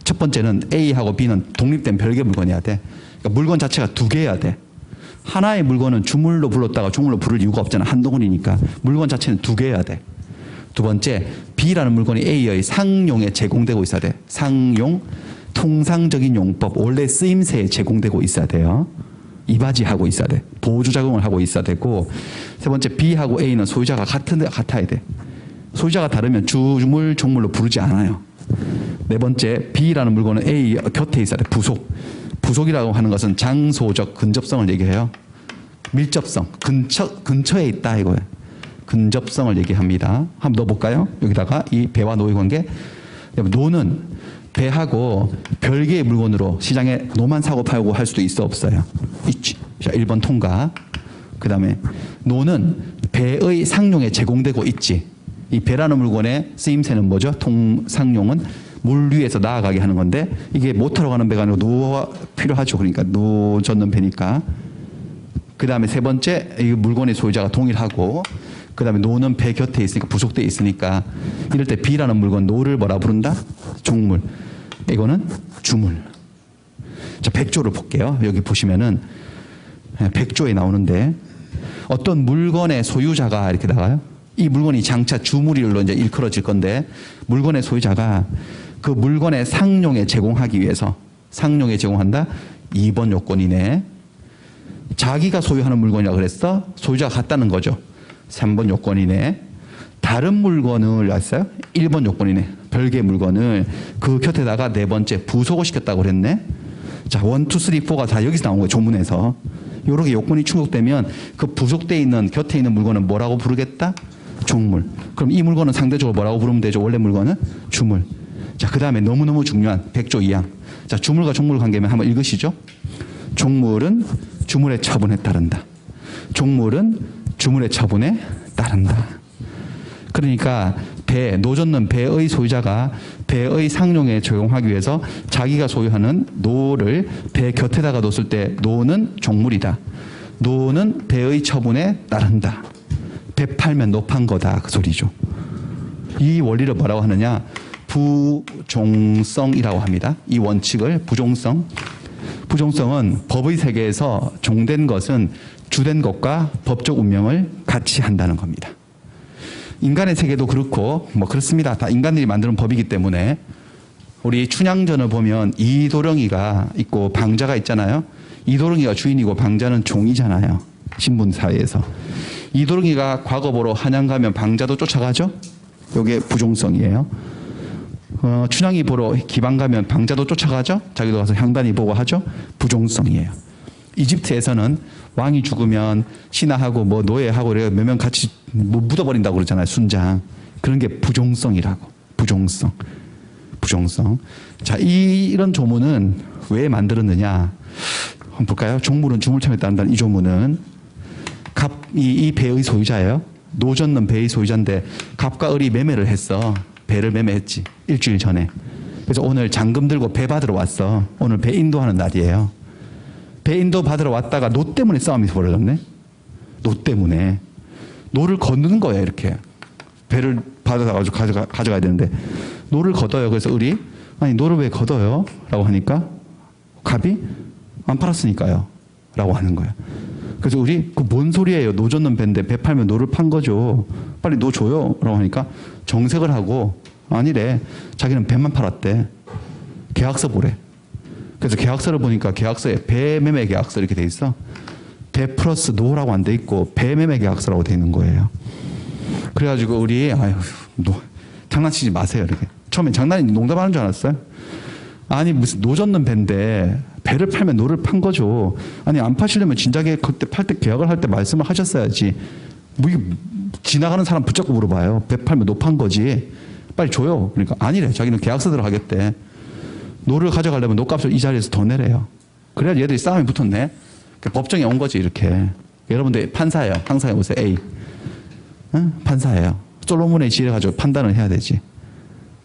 첫 번째는 A하고 B는 독립된 별개 물건이어야 돼. 그러니까 물건 자체가 두 개여야 돼. 하나의 물건은 주물로 불렀다가 종물로 부를 이유가 없잖아. 한동훈이니까. 물건 자체는 두 개여야 돼. 두 번째, B라는 물건이 A의 상용에 제공되고 있어야 돼. 상용, 통상적인 용법, 원래 쓰임새에 제공되고 있어야 돼요. 이바지하고 있어야 돼. 보조작용을 하고 있어야 되고 세 번째, B하고 A는 소유자가 같아야 돼. 소유자가 다르면 주물, 종물로 부르지 않아요. 네 번째, B라는 물건은 A 곁에 있어야 돼. 부속. 부속이라고 하는 것은 장소적 근접성을 얘기해요. 밀접성, 근처에 있다 이거예요. 근접성을 얘기합니다. 한번 넣어볼까요? 여기다가 이 배와 노의 관계. 노는 배하고 별개의 물건으로 시장에 노만 사고 팔고 할 수도 있어 없어요? 있지. 자, 1번 통과. 그 다음에 노는 배의 상용에 제공되고 있지. 이 배라는 물건의 쓰임새는 뭐죠? 상용은 물 위에서 나아가게 하는 건데 이게 모터로 가는 배가 아니고 노가 필요하죠. 그러니까 노 젓는 배니까. 그 다음에 세 번째 이 물건의 소유자가 동일하고 그 다음에 노는 배 곁에 있으니까 부속되어 있으니까 이럴 때 B라는 물건 노를 뭐라 부른다? 종물. 이거는 주물. 자, 백조를 볼게요. 여기 보시면은 백조에 나오는데 어떤 물건의 소유자가 이렇게 나가요. 이 물건이 장차 주물일로 이제 일컬어질 건데 물건의 소유자가 그 물건의 상용에 제공하기 위해서 상용에 제공한다. 2번 요건이네. 자기가 소유하는 물건이라 그랬어. 소유자가 같다는 거죠. 3번 요건이네. 다른 물건을 알았어요? 1번 요건이네. 별개의 물건을 그 곁에다가 네 번째 부속을 시켰다고 그랬네. 자, 1, 2, 3, 4가 다 여기서 나온 거예요. 조문에서. 이렇게 요건이 충족되면 그 부속되어 있는 곁에 있는 물건은 뭐라고 부르겠다? 종물. 그럼 이 물건은 상대적으로 뭐라고 부르면 되죠? 원래 물건은 주물. 자, 그 다음에 너무너무 중요한 백조 2항. 자, 주물과 종물 관계면 한번 읽으시죠. 종물은 주물의 처분에 따른다. 종물은 주물의 처분에 따른다. 그러니까 노 젓는 배의 소유자가 배의 상용에 적용하기 위해서 자기가 소유하는 노를 배 곁에다가 뒀을 때 노는 종물이다. 노는 배의 처분에 따른다. 배 팔면 노 판 거다 그 소리죠. 이 원리를 뭐라고 하느냐? 부종성이라고 합니다. 이 원칙을 부종성. 부종성은 법의 세계에서 종된 것은 주된 것과 법적 운명을 같이 한다는 겁니다. 인간의 세계도 그렇고 뭐 그렇습니다. 다 인간들이 만드는 법이기 때문에 우리 춘향전을 보면 이도령이가 있고 방자가 있잖아요. 이도령이가 주인이고 방자는 종이잖아요. 신분 사회에서. 이도령이가 과거 보러 한양 가면 방자도 쫓아가죠. 이게 부종성이에요. 춘향이 보러 기방 가면 방자도 쫓아가죠. 자기도 가서 향단이 보고 하죠. 부종성이에요. 이집트에서는 왕이 죽으면 신하하고 뭐 노예하고 몇 명 같이 뭐 묻어버린다고 그러잖아요. 순장. 그런 게 부종성이라고. 부종성. 부종성. 자, 이런 조문은 왜 만들었느냐. 한번 볼까요? 종물은 주물처에 따른다는 이 조문은 이 배의 소유자예요. 노 젓는 배의 소유자인데 갑과 을이 매매를 했어. 배를 매매했지. 일주일 전에. 그래서 오늘 잔금 들고 배 받으러 왔어. 오늘 배 인도하는 날이에요. 배 인도 받으러 왔다가 노 때문에 싸움이 벌어졌네. 노 때문에. 노를 걷는 거예요. 이렇게. 배를 받아가지고 가져가야 되는데 노를 걷어요. 그래서 을이 아니 노를 왜 걷어요? 라고 하니까 갑이 안 팔았으니까요. 라고 하는 거예요. 그래서 우리 그 뭔 소리예요? 노 젓는 배인데 배 팔면 노를 판 거죠. 빨리 노 줘요. 라고 하니까 정색을 하고 아니래. 자기는 배만 팔았대. 계약서 보래. 그래서 계약서를 보니까 계약서에 배 매매 계약서 이렇게 돼 있어. 배 플러스 노라고 안 돼 있고 배 매매 계약서라고 돼 있는 거예요. 그래가지고 우리 아유 장난치지 마세요. 이렇게. 처음엔 장난이 농담하는 줄 알았어요. 아니 무슨 노 젓는 배인데 배를 팔면 노를 판 거죠. 아니 안 파시려면 진작에 그때 팔 때 계약을 할 때 말씀을 하셨어야지. 뭐 이게 지나가는 사람 붙잡고 물어봐요. 배 팔면 노 판 거지. 빨리 줘요. 그러니까 아니래. 자기는 계약서 들어가겠대. 노를 가져가려면 노값을 이 자리에서 더 내래요. 그래야 얘들이 싸움이 붙었네. 법정에 온 거지 이렇게. 여러분들 판사예요. 항상 해보세요. A. 응? 판사예요. 솔로몬의 지혜를 가지고 판단을 해야 되지.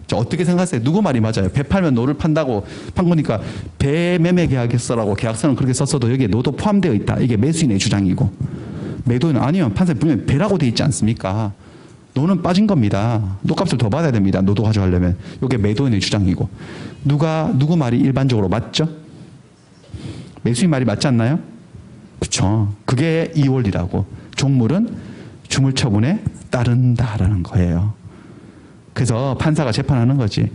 자, 어떻게 생각하세요? 누구 말이 맞아요? 배 팔면 노를 판다고 판 거니까 배 매매 계약서라고 계약서는 그렇게 썼어도 여기에 노도 포함되어 있다. 이게 매수인의 주장이고 매도인은 아니요. 판사님 분명히 배라고 돼 있지 않습니까? 노는 빠진 겁니다. 노값을 더 받아야 됩니다. 노도 가져가려면. 이게 매도인의 주장이고. 누구 말이 일반적으로 맞죠? 매수인 말이 맞지 않나요? 그렇죠. 그게 이 원리라고. 종물은 주물 처분에 따른다라는 거예요. 그래서 판사가 재판하는 거지.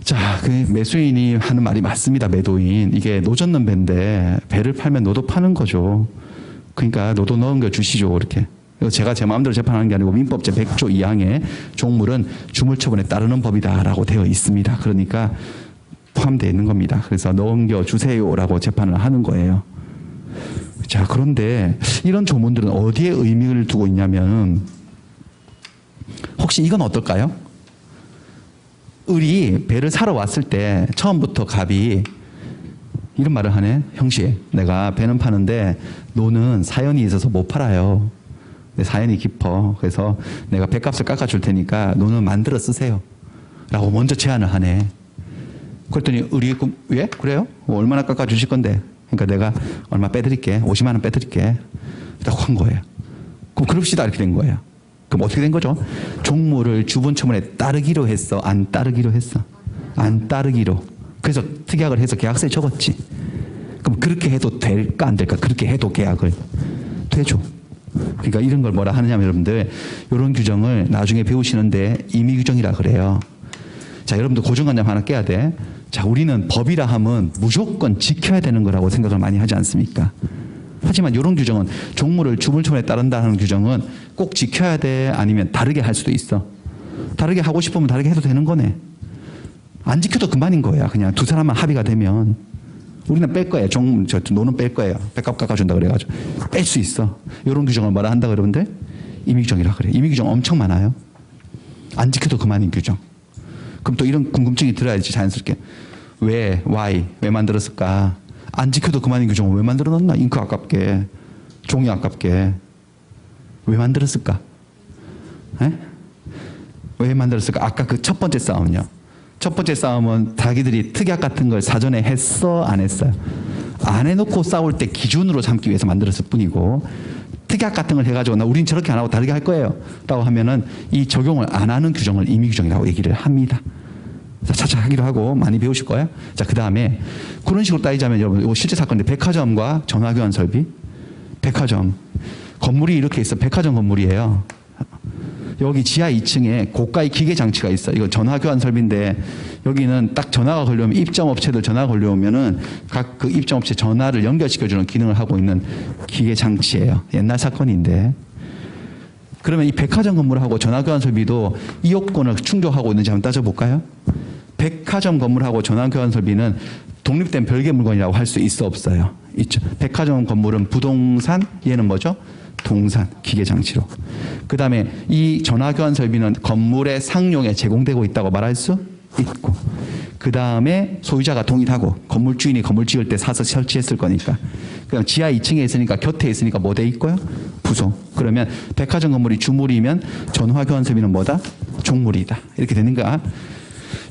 자, 그 매수인이 하는 말이 맞습니다. 매도인. 이게 노 젓는 배인데 배를 팔면 노도 파는 거죠. 그러니까 노도 넘겨 주시죠. 이렇게. 제가 제 마음대로 재판하는 게 아니고 민법제 100조 2항에 종물은 주물처분에 따르는 법이다라고 되어 있습니다. 그러니까 포함되어 있는 겁니다. 그래서 넘겨주세요라고 재판을 하는 거예요. 자. 자, 그런데 이런 조문들은 어디에 의미를 두고 있냐면, 혹시 이건 어떨까요? 을이 배를 사러 왔을 때 처음부터 갑이 이런 말을 하네. 형씨, 내가 배는 파는데 노는 사연이 있어서 못 팔아요. 내 사연이 깊어. 그래서 내가 배값을 깎아줄 테니까 노는 만들어 쓰세요. 라고 먼저 제안을 하네. 그랬더니 을이 왜? 그래요? 얼마나 깎아주실 건데? 그러니까 내가 얼마 빼드릴게. 50만 원 빼드릴게. 라고 한 거예요. 그럼 그럽시다. 이렇게 된 거예요. 그럼 어떻게 된 거죠? 종무를 주분처분에 따르기로 했어? 안 따르기로 했어? 안 따르기로. 그래서 특약을 해서 계약서에 적었지. 그럼 그렇게 해도 될까 안 될까? 그렇게 해도 계약을 되죠. 그러니까 이런 걸 뭐라 하느냐면 여러분들 이런 규정을 나중에 배우시는데 임의규정이라 그래요. 자, 여러분들 고정관념 하나 깨야 돼. 자, 우리는 법이라 하면 무조건 지켜야 되는 거라고 생각을 많이 하지 않습니까? 하지만 이런 규정은 종무를 주물처분에 따른다는 규정은 꼭 지켜야 돼? 아니면 다르게 할 수도 있어. 다르게 하고 싶으면 다르게 해도 되는 거네. 안 지켜도 그만인 거야. 그냥 두 사람만 합의가 되면. 우리는 뺄 거예요. 노는 뺄 거예요. 배값 깎아준다 그래가지고. 뺄 수 있어. 이런 규정을 뭐라 한다 여러분들? 임의규정이라 그래요. 임의규정 엄청 많아요. 안 지켜도 그만인 규정. 그럼 또 이런 궁금증이 들어야지 자연스럽게. 왜? why? 왜 만들었을까? 안 지켜도 그만인 규정을 왜 만들어 놨나? 잉크 아깝게. 종이 아깝게. 왜 만들었을까? 에? 왜 만들었을까? 아까 그 첫 번째 싸움은요. 첫 번째 싸움은 자기들이 특약 같은 걸 사전에 했어? 안 했어요? 안 해놓고 싸울 때 기준으로 삼기 위해서 만들었을 뿐이고, 특약 같은 걸 해가지고 우린 저렇게 안 하고 다르게 할 거예요 라고 하면은 이 적용을 안 하는 규정을 임의규정이라고 얘기를 합니다. 차차 하기로 하고 많이 배우실 거예요. 자, 그 다음에 그런 식으로 따지자면 여러분 이거 실제 사건인데 백화점과 전화교환 설비. 백화점 건물이 이렇게 있어. 백화점 건물이에요. 여기 지하 2층에 고가의 기계 장치가 있어. 이거 전화교환 설비인데 여기는 딱 전화가 걸려오면 입점업체들 전화가 걸려오면은 각 그 입점업체 전화를 연결시켜주는 기능을 하고 있는 기계 장치예요. 옛날 사건인데. 그러면 이 백화점 건물하고 전화교환 설비도 이 요건을 충족하고 있는지 한번 따져볼까요? 백화점 건물하고 전화교환 설비는 독립된 별개 물건이라고 할 수 있어 없어요? 있죠. 백화점 건물은 부동산, 얘는 뭐죠? 동산, 기계장치로. 그 다음에 이 전화교환 설비는 건물의 상용에 제공되고 있다고 말할 수 있고, 그 다음에 소유자가 동일하고 건물 주인이 건물 지을 때 사서 설치했을 거니까. 그럼 지하 2층에 있으니까 곁에 있으니까 뭐 돼 있고요? 부속. 그러면 백화점 건물이 주물이면 전화교환 설비는 뭐다? 종물이다. 이렇게 되는 거야.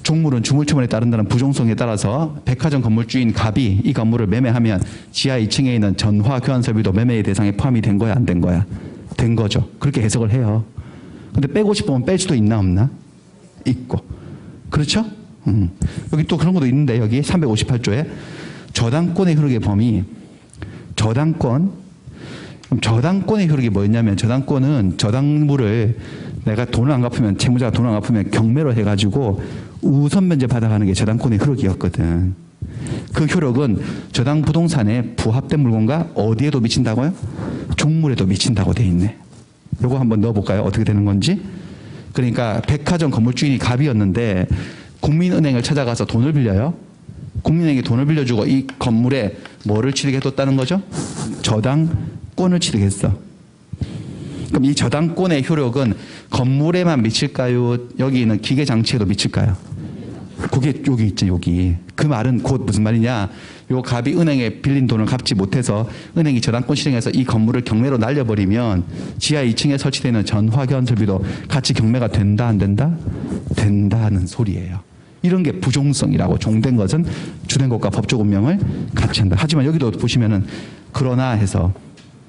종물은 주물처분에 따른다는 부종성에 따라서 백화점 건물주인 갑이 이 건물을 매매하면 지하 2층에 있는 전화교환 설비도 매매의 대상에 포함이 된 거야, 안 된 거야? 된 거죠. 그렇게 해석을 해요. 근데 빼고 싶으면 뺄 수도 있나 없나? 있고. 그렇죠? 여기 또 그런 것도 있는데 여기 358조에 저당권의 효력의 범위. 저당권. 그럼 저당권의 효력이 뭐였냐면 저당권은 저당물을 내가 돈을 안 갚으면 채무자가 돈을 안 갚으면 경매로 해가지고 우선 면제 받아가는 게 저당권의 효력이었거든. 그 효력은 저당 부동산에 부합된 물건과 어디에도 미친다고요? 종물에도 미친다고 돼 있네. 요거 한번 넣어볼까요? 어떻게 되는 건지. 그러니까 백화점 건물주인이 갑이었는데 국민은행을 찾아가서 돈을 빌려요. 국민은행이 돈을 빌려주고 이 건물에 뭐를 취득해뒀다는 거죠? 저당권을 취득했어. 그럼 이 저당권의 효력은 건물에만 미칠까요? 여기 있는 기계장치에도 미칠까요? 그게 여기 있죠, 여기. 그 말은 곧 무슨 말이냐? 요 갑이 은행에 빌린 돈을 갚지 못해서 은행이 저당권 실행해서 이 건물을 경매로 날려버리면 지하 2층에 설치되어 있는 전화교환 설비도 같이 경매가 된다, 안 된다? 된다는 소리예요. 이런 게 부종성이라고. 종된 것은 주된 것과 법적 운명을 같이 한다. 하지만 여기도 보시면은 그러나 해서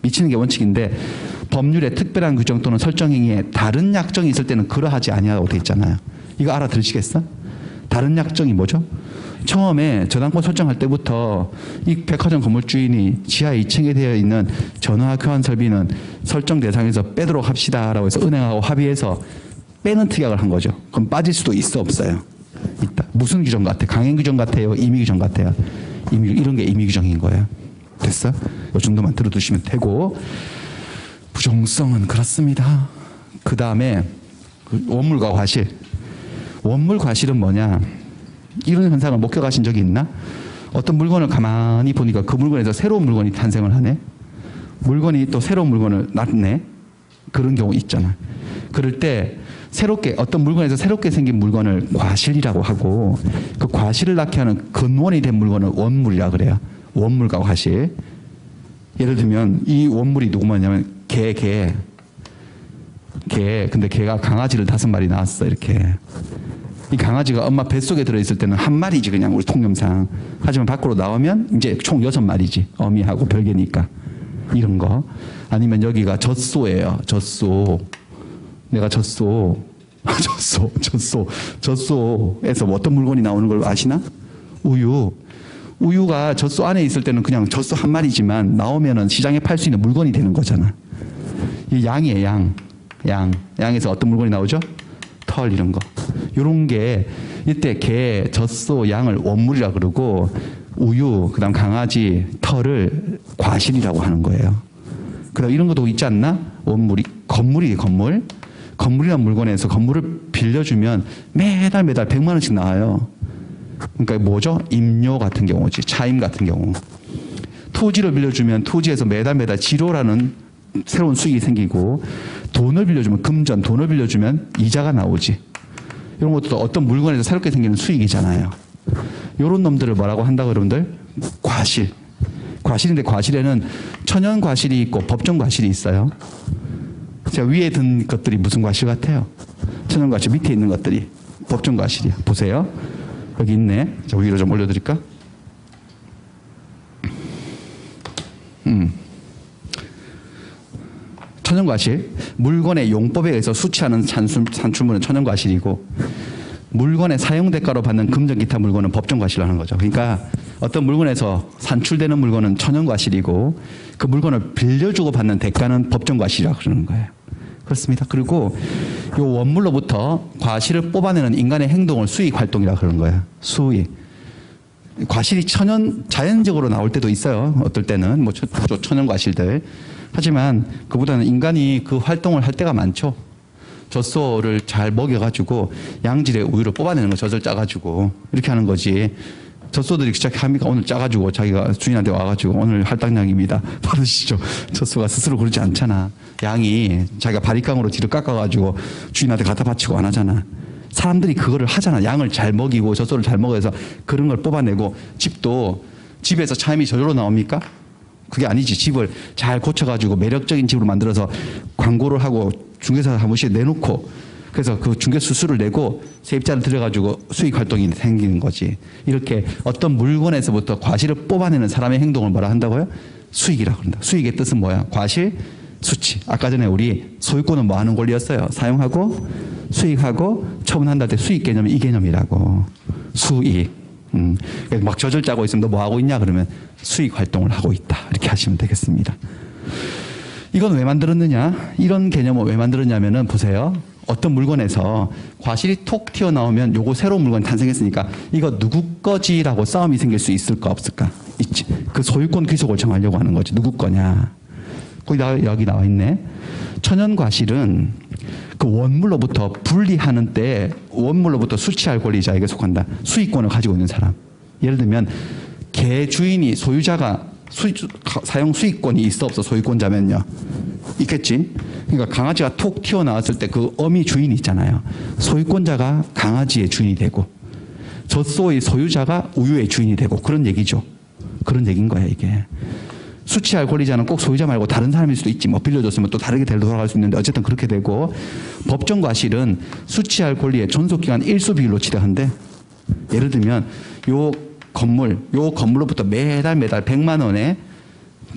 미치는 게 원칙인데 법률에 특별한 규정 또는 설정 행위에 다른 약정이 있을 때는 그러하지 아니하라고 돼 있잖아요. 이거 알아들으시겠어? 다른 약정이 뭐죠? 처음에 저당권 설정할 때부터 이 백화점 건물주인이 지하 2층에 되어 있는 전화교환 설비는 설정 대상에서 빼도록 합시다라고 해서 은행하고 합의해서 빼는 특약을 한 거죠. 그럼 빠질 수도 있어 없어요? 있다. 무슨 규정 같아? 강행 규정 같아요? 임의 규정 같아요? 이런 게 임의 규정인 거예요. 됐어? 이 정도만 들어두시면 되고, 부종성은 그렇습니다. 그 다음에 원물과 과실. 원물 과실은 뭐냐? 이런 현상을 목격하신 적이 있나? 어떤 물건을 가만히 보니까 그 물건에서 새로운 물건이 탄생을 하네. 물건이 또 새로운 물건을 낳네. 그런 경우 있잖아. 그럴 때 새롭게 어떤 물건에서 새롭게 생긴 물건을 과실이라고 하고 그 과실을 낳게 하는 근원이 된 물건을 원물이라 그래요. 원물과 과실. 예를 들면 이 원물이 누구냐면 개. 근데 개가 강아지를 5마리 낳았어. 이렇게. 이 강아지가 엄마 뱃속에 들어있을 때는 한 마리지 그냥 우리 통념상. 하지만 밖으로 나오면 이제 총 6마리지. 어미하고 별개니까. 이런 거. 아니면 여기가 젖소예요. 젖소. 내가 젖소에서 뭐 어떤 물건이 나오는 걸 아시나? 우유가 젖소 안에 있을 때는 그냥 젖소 한 마리지만 나오면은 시장에 팔 수 있는 물건이 되는 거잖아. 이 양이에요, 양에서 어떤 물건이 나오죠? 털 이런 거. 이런 게 이때 개, 젖소, 양을 원물이라 그러고 우유, 그다음 강아지, 털을 과실이라고 하는 거예요. 그다음 이런 것도 있지 않나? 원물이 건물이란 물건에서 건물을 빌려주면 매달 100만 원씩 나와요. 그러니까 뭐죠? 임료 같은 경우지. 차임 같은 경우. 토지를 빌려주면 토지에서 매달 지로라는 새로운 수익이 생기고 돈을 빌려주면 금전, 돈을 빌려주면 이자가 나오지. 이런 것도 어떤 물건에서 새롭게 생기는 수익이잖아요. 이런 놈들을 뭐라고 한다고 여러분들? 과실. 과실인데 과실에는 천연 과실이 있고 법정 과실이 있어요. 제가 위에 든 것들이 무슨 과실 같아요? 천연 과실 밑에 있는 것들이 법정 과실이야. 보세요. 여기 있네. 자, 위로 좀 올려드릴까? 천연과실. 물건의 용법에 의해서 수취하는 산출물은 천연과실이고 물건의 사용대가로 받는 금전 기타 물건은 법정과실이라는 거죠. 그러니까 어떤 물건에서 산출되는 물건은 천연과실이고 그 물건을 빌려주고 받는 대가는 법정과실이라고 그러는 거예요. 그렇습니다. 그리고 이 원물로부터 과실을 뽑아내는 인간의 행동을 수익활동이라고 그러는 거예요. 수익. 과실이 자연적으로 나올 때도 있어요. 어떨 때는 뭐 천연과실들. 하지만 그보다는 인간이 그 활동을 할 때가 많죠. 젖소를 잘 먹여가지고 양질의 우유를 뽑아내는 거, 젖을 짜가지고 이렇게 하는 거지. 젖소들이 시작합니까? 오늘 짜가지고 자기가 주인한테 와가지고 오늘 할당량입니다. 받으시죠. 젖소가 스스로 그러지 않잖아. 양이 자기가 바리깡으로 뒤를 깎아가지고 주인한테 갖다 바치고 안 하잖아. 사람들이 그거를 하잖아. 양을 잘 먹이고 젖소를 잘 먹여서 그런 걸 뽑아내고 집에서 차임이 저절로 나옵니까? 그게 아니지. 집을 잘 고쳐가지고 매력적인 집으로 만들어서 광고를 하고 중개사 사무실에 내놓고 그래서 그 중개 수수료를 내고 세입자를 들여가지고 수익 활동이 생기는 거지. 이렇게 어떤 물건에서부터 과실을 뽑아내는 사람의 행동을 뭐라 한다고요? 수익이라고 한다. 수익의 뜻은 뭐야? 과실, 수치. 아까 전에 우리 소유권은 뭐 하는 권리였어요? 사용하고 수익하고 처분한다 할 때 수익 개념이 이 개념이라고. 수익. 막 젖을 짜고 있으면 너 뭐 하고 있냐? 그러면 수익 활동을 하고 있다. 이렇게 하시면 되겠습니다. 이건 왜 만들었느냐? 이런 개념을 왜 만들었냐면은 보세요. 어떤 물건에서 과실이 톡 튀어나오면 요거 새로운 물건이 탄생했으니까 이거 누구 거지라고 싸움이 생길 수 있을까 없을까? 있지. 그 소유권 귀속을 정하려고 하는 거지. 누구 거냐? 여기 나와 있네. 천연 과실은 그 원물로부터 분리하는 때 원물로부터 수취할 권리자에게 속한다. 수익권을 가지고 있는 사람. 예를 들면 개 주인이 소유자가 사용 수익권이 있어 없어 소유권자면요. 있겠지. 그러니까 강아지가 톡 튀어나왔을 때 그 어미 주인이 있잖아요. 소유권자가 강아지의 주인이 되고 젖소의 소유자가 우유의 주인이 되고 그런 얘기죠. 그런 얘기인 거야 이게. 수취할 권리자는 꼭 소유자 말고 다른 사람일 수도 있지. 뭐 빌려줬으면 또 다르게 돌아갈 수 있는데 어쨌든 그렇게 되고 법정 과실은 수취할 권리의 존속기간 일수 비율로 치료한대. 예를 들면 요 건물로부터 매달 100만 원에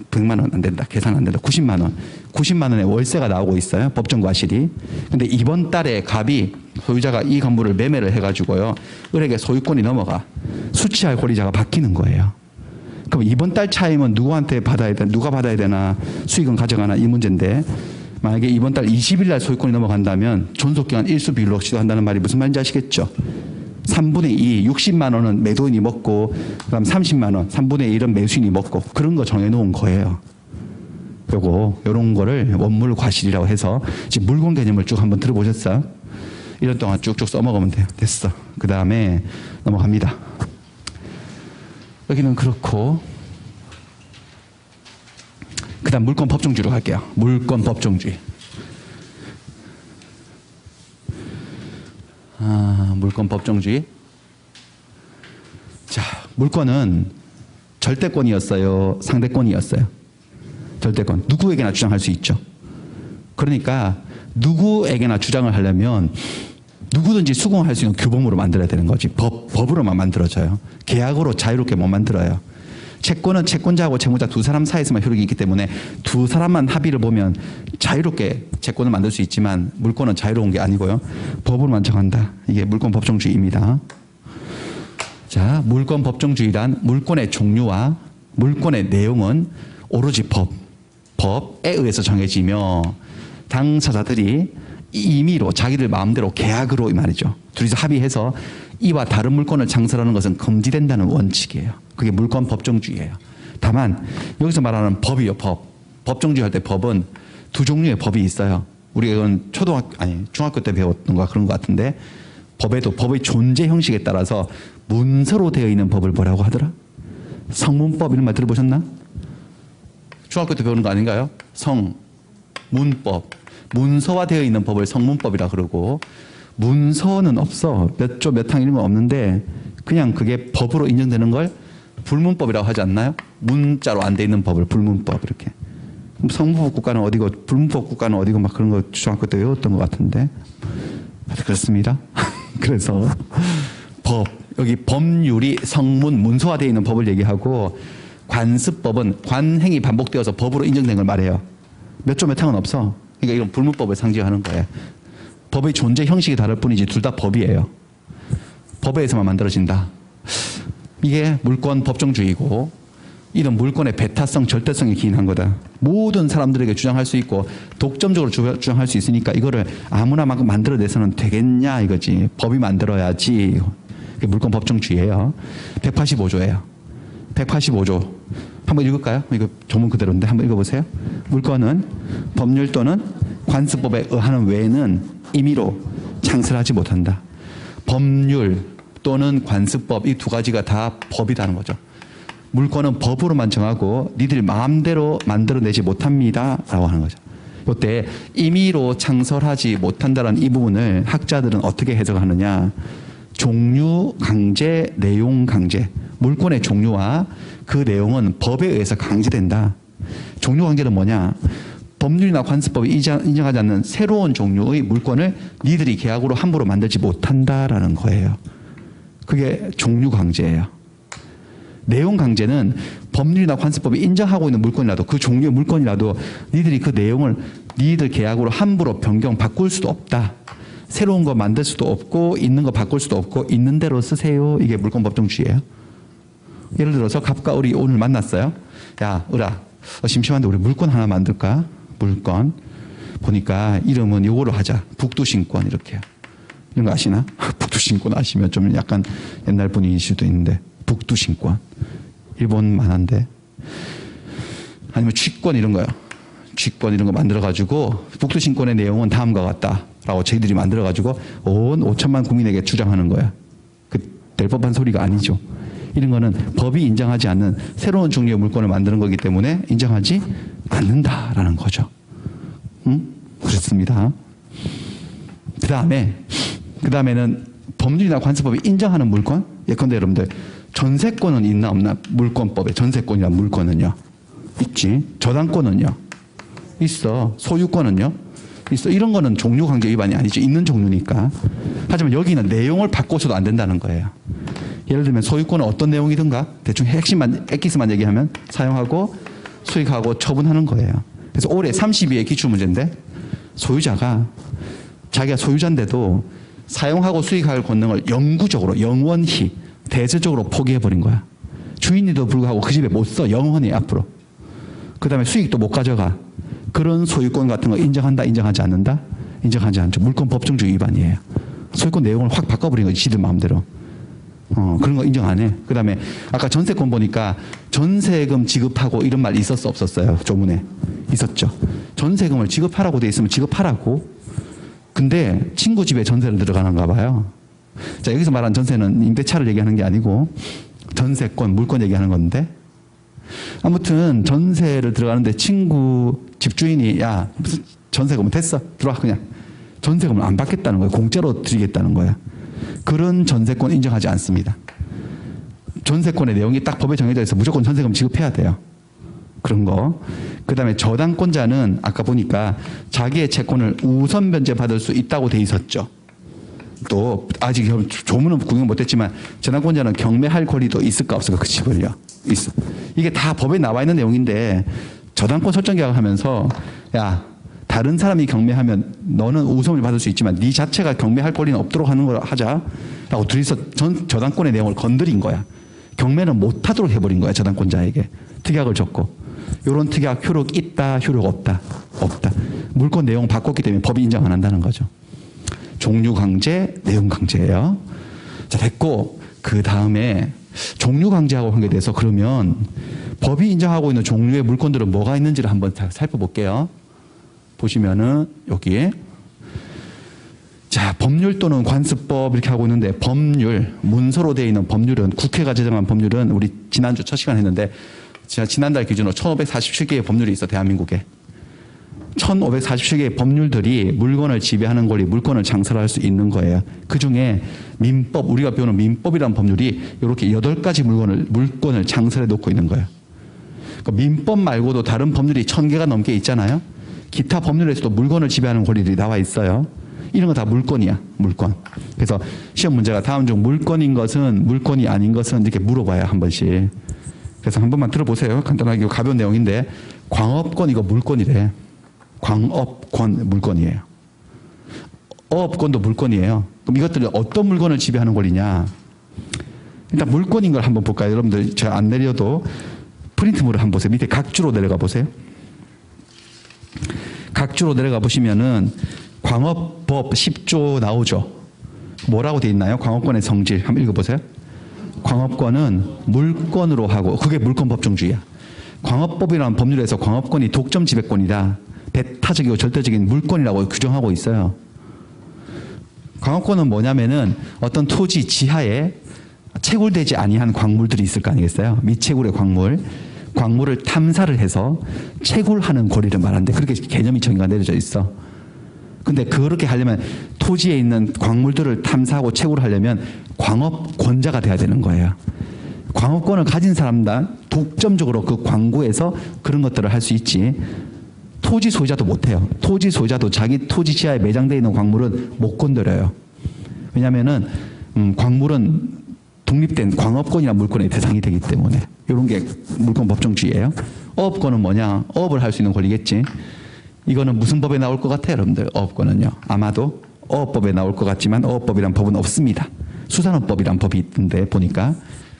100만 원 안 된다. 계산 안 된다. 90만 원. 90만 원의 월세가 나오고 있어요. 법정 과실이. 근데 이번 달에 갑이 소유자가 이 건물을 매매를 해가지고요. 을에게 소유권이 넘어가. 수취할 권리자가 바뀌는 거예요. 그럼 이번 달 차임은 누가 받아야 되나 수익은 가져가나 이 문제인데 만약에 이번 달 20일 날 소유권이 넘어간다면 존속기간 일수 비율로 시도한다는 말이 무슨 말인지 아시겠죠? 3분의 2, 60만 원은 매도인이 먹고 그다음 30만 원, 3분의 1은 매수인이 먹고 그런 거 정해놓은 거예요. 요런 거를 원물 과실이라고 해서 지금 물건 개념을 쭉 한번 들어보셨어요? 1년 동안 쭉쭉 써먹으면 돼요. 됐어. 그 다음에 넘어갑니다. 여기는 그렇고 그다음 물권 법정주의로 갈게요. 물권 법정주의. 물권 법정주의. 자, 물권은 절대권이었어요? 상대권이었어요? 절대권. 누구에게나 주장할 수 있죠. 그러니까 누구에게나 주장을 하려면 누구든지 수긍할 수 있는 규범으로 만들어야 되는 거지. 법으로만 만들어져요. 계약으로 자유롭게 못 만들어요. 채권은 채권자하고 채무자 두 사람 사이에서만 효력이 있기 때문에 두 사람만 합의를 보면 자유롭게 채권을 만들 수 있지만 물권은 자유로운 게 아니고요. 법으로만 정한다. 이게 물권 법정주의입니다. 자, 물권 법정주의란 물권의 종류와 물권의 내용은 오로지 법에 의해서 정해지며 당사자들이 임의로 자기들 마음대로 계약으로 이 말이죠. 둘이서 합의해서 이와 다른 물권을 창설하는 것은 금지된다는 원칙이에요. 그게 물권 법정주의예요. 다만 여기서 말하는 법이요, 법. 법정주의 할 때 법은 두 종류의 법이 있어요. 우리가 이건 중학교 때 배웠던 거 그런 것 같은데 법에도 법의 존재 형식에 따라서 문서로 되어 있는 법을 뭐라고 하더라? 성문법 이런 말 들어보셨나? 중학교 때 배우는 거 아닌가요? 문법. 문서화되어 있는 법을 성문법이라 그러고 문서는 없어. 몇 조 몇 항 이런 건 없는데 그냥 그게 법으로 인정되는 걸 불문법이라고 하지 않나요? 문자로 안 돼 있는 법을 불문법 이렇게. 성문법 국가는 어디고 불문법 국가는 어디고 막 그런 거 중학교 때 외웠던 것 같은데 그렇습니다. 그래서 여기 법률이 성문 문서화되어 있는 법을 얘기하고 관습법은 관행이 반복되어서 법으로 인정된 걸 말해요. 몇 조 몇 항은 없어. 그러니까 이건 불문법을 상징하는 거예요. 법의 존재 형식이 다를 뿐이지 둘 다 법이에요. 법에 의해서만 만들어진다. 이게 물권 법정주의고 이런 물권의 배타성, 절대성이 기인한 거다. 모든 사람들에게 주장할 수 있고 독점적으로 주장할 수 있으니까 이거를 아무나 막 만들어내서는 되겠냐 이거지. 법이 만들어야지. 그게 물권 법정주의예요. 185조예요. 185조. 한번 읽을까요? 이거 조문 그대로인데 한번 읽어보세요. 물권은 법률 또는 관습법에 의하는 외에는 임의로 창설하지 못한다. 법률 또는 관습법 이 두 가지가 다 법이라는 거죠. 물권은 법으로만 정하고 니들 마음대로 만들어내지 못합니다 라고 하는 거죠. 이때 임의로 창설하지 못한다는 이 부분을 학자들은 어떻게 해석하느냐. 종류 강제, 내용 강제. 물권의 종류와 그 내용은 법에 의해서 강제된다. 종류 관계는 뭐냐? 법률이나 관습법이 인정하지 않는 새로운 종류의 물권을 니들이 계약으로 함부로 만들지 못한다라는 거예요. 그게 종류 강제예요. 내용 강제는 법률이나 관습법이 인정하고 있는 물권이라도 그 종류의 물권이라도 니들이 그 내용을 니들 계약으로 함부로 변경 바꿀 수도 없다. 새로운 거 만들 수도 없고 있는 거 바꿀 수도 없고 있는 대로 쓰세요. 이게 물권 법정주의예요. 예를 들어서 갑과 을이 오늘 만났어요. 야, 을아, 심심한데 우리 물권 하나 만들까? 물권. 보니까 이름은 요거로 하자. 북두신권 이렇게. 이런 거 아시나? 북두신권 아시면 좀 약간 옛날 분이실 수도 있는데 북두신권. 일본 만화인데. 아니면 취권 이런 거요. 취권 이런 거 만들어가지고 북두신권의 내용은 다음과 같다라고 저희들이 만들어가지고 온 5천만 국민에게 주장하는 거야. 그 될 법한 소리가 아니죠. 이런 거는 법이 인정하지 않는 새로운 종류의 물권을 만드는 거기 때문에 인정하지 않는다라는 거죠. 그렇습니다. 그 다음에는 법률이나 관습법이 인정하는 물권? 예컨대 여러분들 전세권은 있나 없나? 물권법에 전세권이나 물권은요? 있지. 저당권은요? 있어. 소유권은요? 있어. 이런 거는 종류 강제 위반이 아니죠. 있는 종류니까. 하지만 여기는 내용을 바꿔서도 안 된다는 거예요. 예를 들면 소유권은 어떤 내용이든가 대충 핵심만 엑기스만 얘기하면 사용하고 수익하고 처분하는 거예요. 그래서 올해 32의 기출문제인데 소유자가 자기가 소유자인데도 사용하고 수익할 권능을 영구적으로 영원히 대체적으로 포기해버린 거야. 주인인데도 불구하고 그 집에 못 써. 영원히 앞으로. 그 다음에 수익도 못 가져가. 그런 소유권 같은 거 인정한다 인정하지 않는다? 인정하지 않죠. 물권 법정주의 위반이에요. 소유권 내용을 확 바꿔버린 거지 지들 마음대로. 그런 거 인정 안 해. 그 다음에 아까 전세권 보니까 전세금 지급하고 이런 말 있었어 없었어요? 조문에. 있었죠. 전세금을 지급하라고 돼 있으면 지급하라고. 근데 친구 집에 전세를 들어가는가 봐요. 자, 여기서 말한 전세는 임대차를 얘기하는 게 아니고 전세권, 물권 얘기하는 건데 아무튼 전세를 들어가는데 친구 집주인이 야 무슨 전세금은 됐어 들어와 그냥 전세금을 안 받겠다는 거예요. 공짜로 드리겠다는 거야. 그런 전세권 인정하지 않습니다. 전세권의 내용이 딱 법에 정해져 있어 무조건 전세금 지급해야 돼요. 그런 거. 그 다음에 저당권자는 아까 보니까 자기의 채권을 우선 변제받을 수 있다고 돼 있었죠. 또 아직 조문은 구경 못했지만 저당권자는 경매할 권리도 있을까 없을까 그 집을요. 있어. 이게 다 법에 나와 있는 내용인데 저당권 설정 계약하면서 야 다른 사람이 경매하면 너는 우선을 받을 수 있지만 네 자체가 경매할 권리는 없도록 하는 걸 하자라고 둘이서 저당권의 내용을 건드린 거야. 경매는 못하도록 해버린 거야. 저당권자에게 특약을 줬고 이런 특약 효력 있다 효력 없다 없다. 물권 내용 바꿨기 때문에 법이 인정 안 한다는 거죠. 종류 강제 내용 강제예요. 자 됐고 그 다음에 종류 강제하고 관계돼서 그러면 법이 인정하고 있는 종류의 물권들은 뭐가 있는지를 한번 살펴볼게요. 보시면은 여기에 자 법률 또는 관습법 이렇게 하고 있는데 법률 문서로 되어 있는 법률은 국회가 제정한 법률은 우리 지난주 첫 시간 했는데 제가 지난달 기준으로 1547개의 법률이 있어 대한민국에 1547개의 법률들이 물건을 지배하는 권리 물권을 장설할 수 있는 거예요. 그중에 민법 우리가 배우는 민법이라는 법률이 이렇게 8가지 물권을 장설해 놓고 있는 거예요. 그러니까 민법 말고도 다른 법률이 1000개가 넘게 있잖아요. 기타 법률에서도 물건을 지배하는 권리들이 나와 있어요. 이런 거 다 물권이야. 물권. 그래서 시험 문제가 다음 중 물권인 것은 물권이 아닌 것은 이렇게 물어봐요. 한 번씩. 그래서 한 번만 들어보세요. 간단하게 가벼운 내용인데 광업권 이거 물권이래. 광업권 물권이에요. 어업권도 물권이에요. 그럼 이것들이 어떤 물건을 지배하는 권리냐. 일단 물권인 걸 한번 볼까요. 여러분들 제가 안 내려도 프린트물을 한번 보세요. 밑에 각주로 내려가 보세요. 각주로 내려가 보시면은 광업법 10조 나오죠. 뭐라고 돼 있나요? 광업권의 성질 한번 읽어보세요. 광업권은 물권으로 하고 그게 물권법정주의야. 광업법이라는 법률에서 광업권이 독점 지배권이다. 배타적이고 절대적인 물권이라고 규정하고 있어요. 광업권은 뭐냐면은 어떤 토지 지하에 채굴되지 아니한 광물들이 있을 거 아니겠어요? 미채굴의 광물을 탐사를 해서 채굴하는 권리를 말하는데 그렇게 개념이 정의가 내려져 있어. 근데 그렇게 하려면 토지에 있는 광물들을 탐사하고 채굴하려면 광업권자가 돼야 되는 거예요. 광업권을 가진 사람만 독점적으로 그 광구에서 그런 것들을 할 수 있지. 토지 소유자도 못해요. 토지 소유자도 자기 토지 지하에 매장되어 있는 광물은 못 건드려요. 왜냐하면은 광물은 독립된 광업권이나 물권의 대상이 되기 때문에 이런 게 물권 법정주의예요. 어업권은 뭐냐? 어업을 할 수 있는 권리겠지. 이거는 무슨 법에 나올 것 같아요, 여러분들? 어업권은요. 아마도 어업법에 나올 것 같지만 어업법이란 법은 없습니다. 수산업법이란 법이 있던데 보니까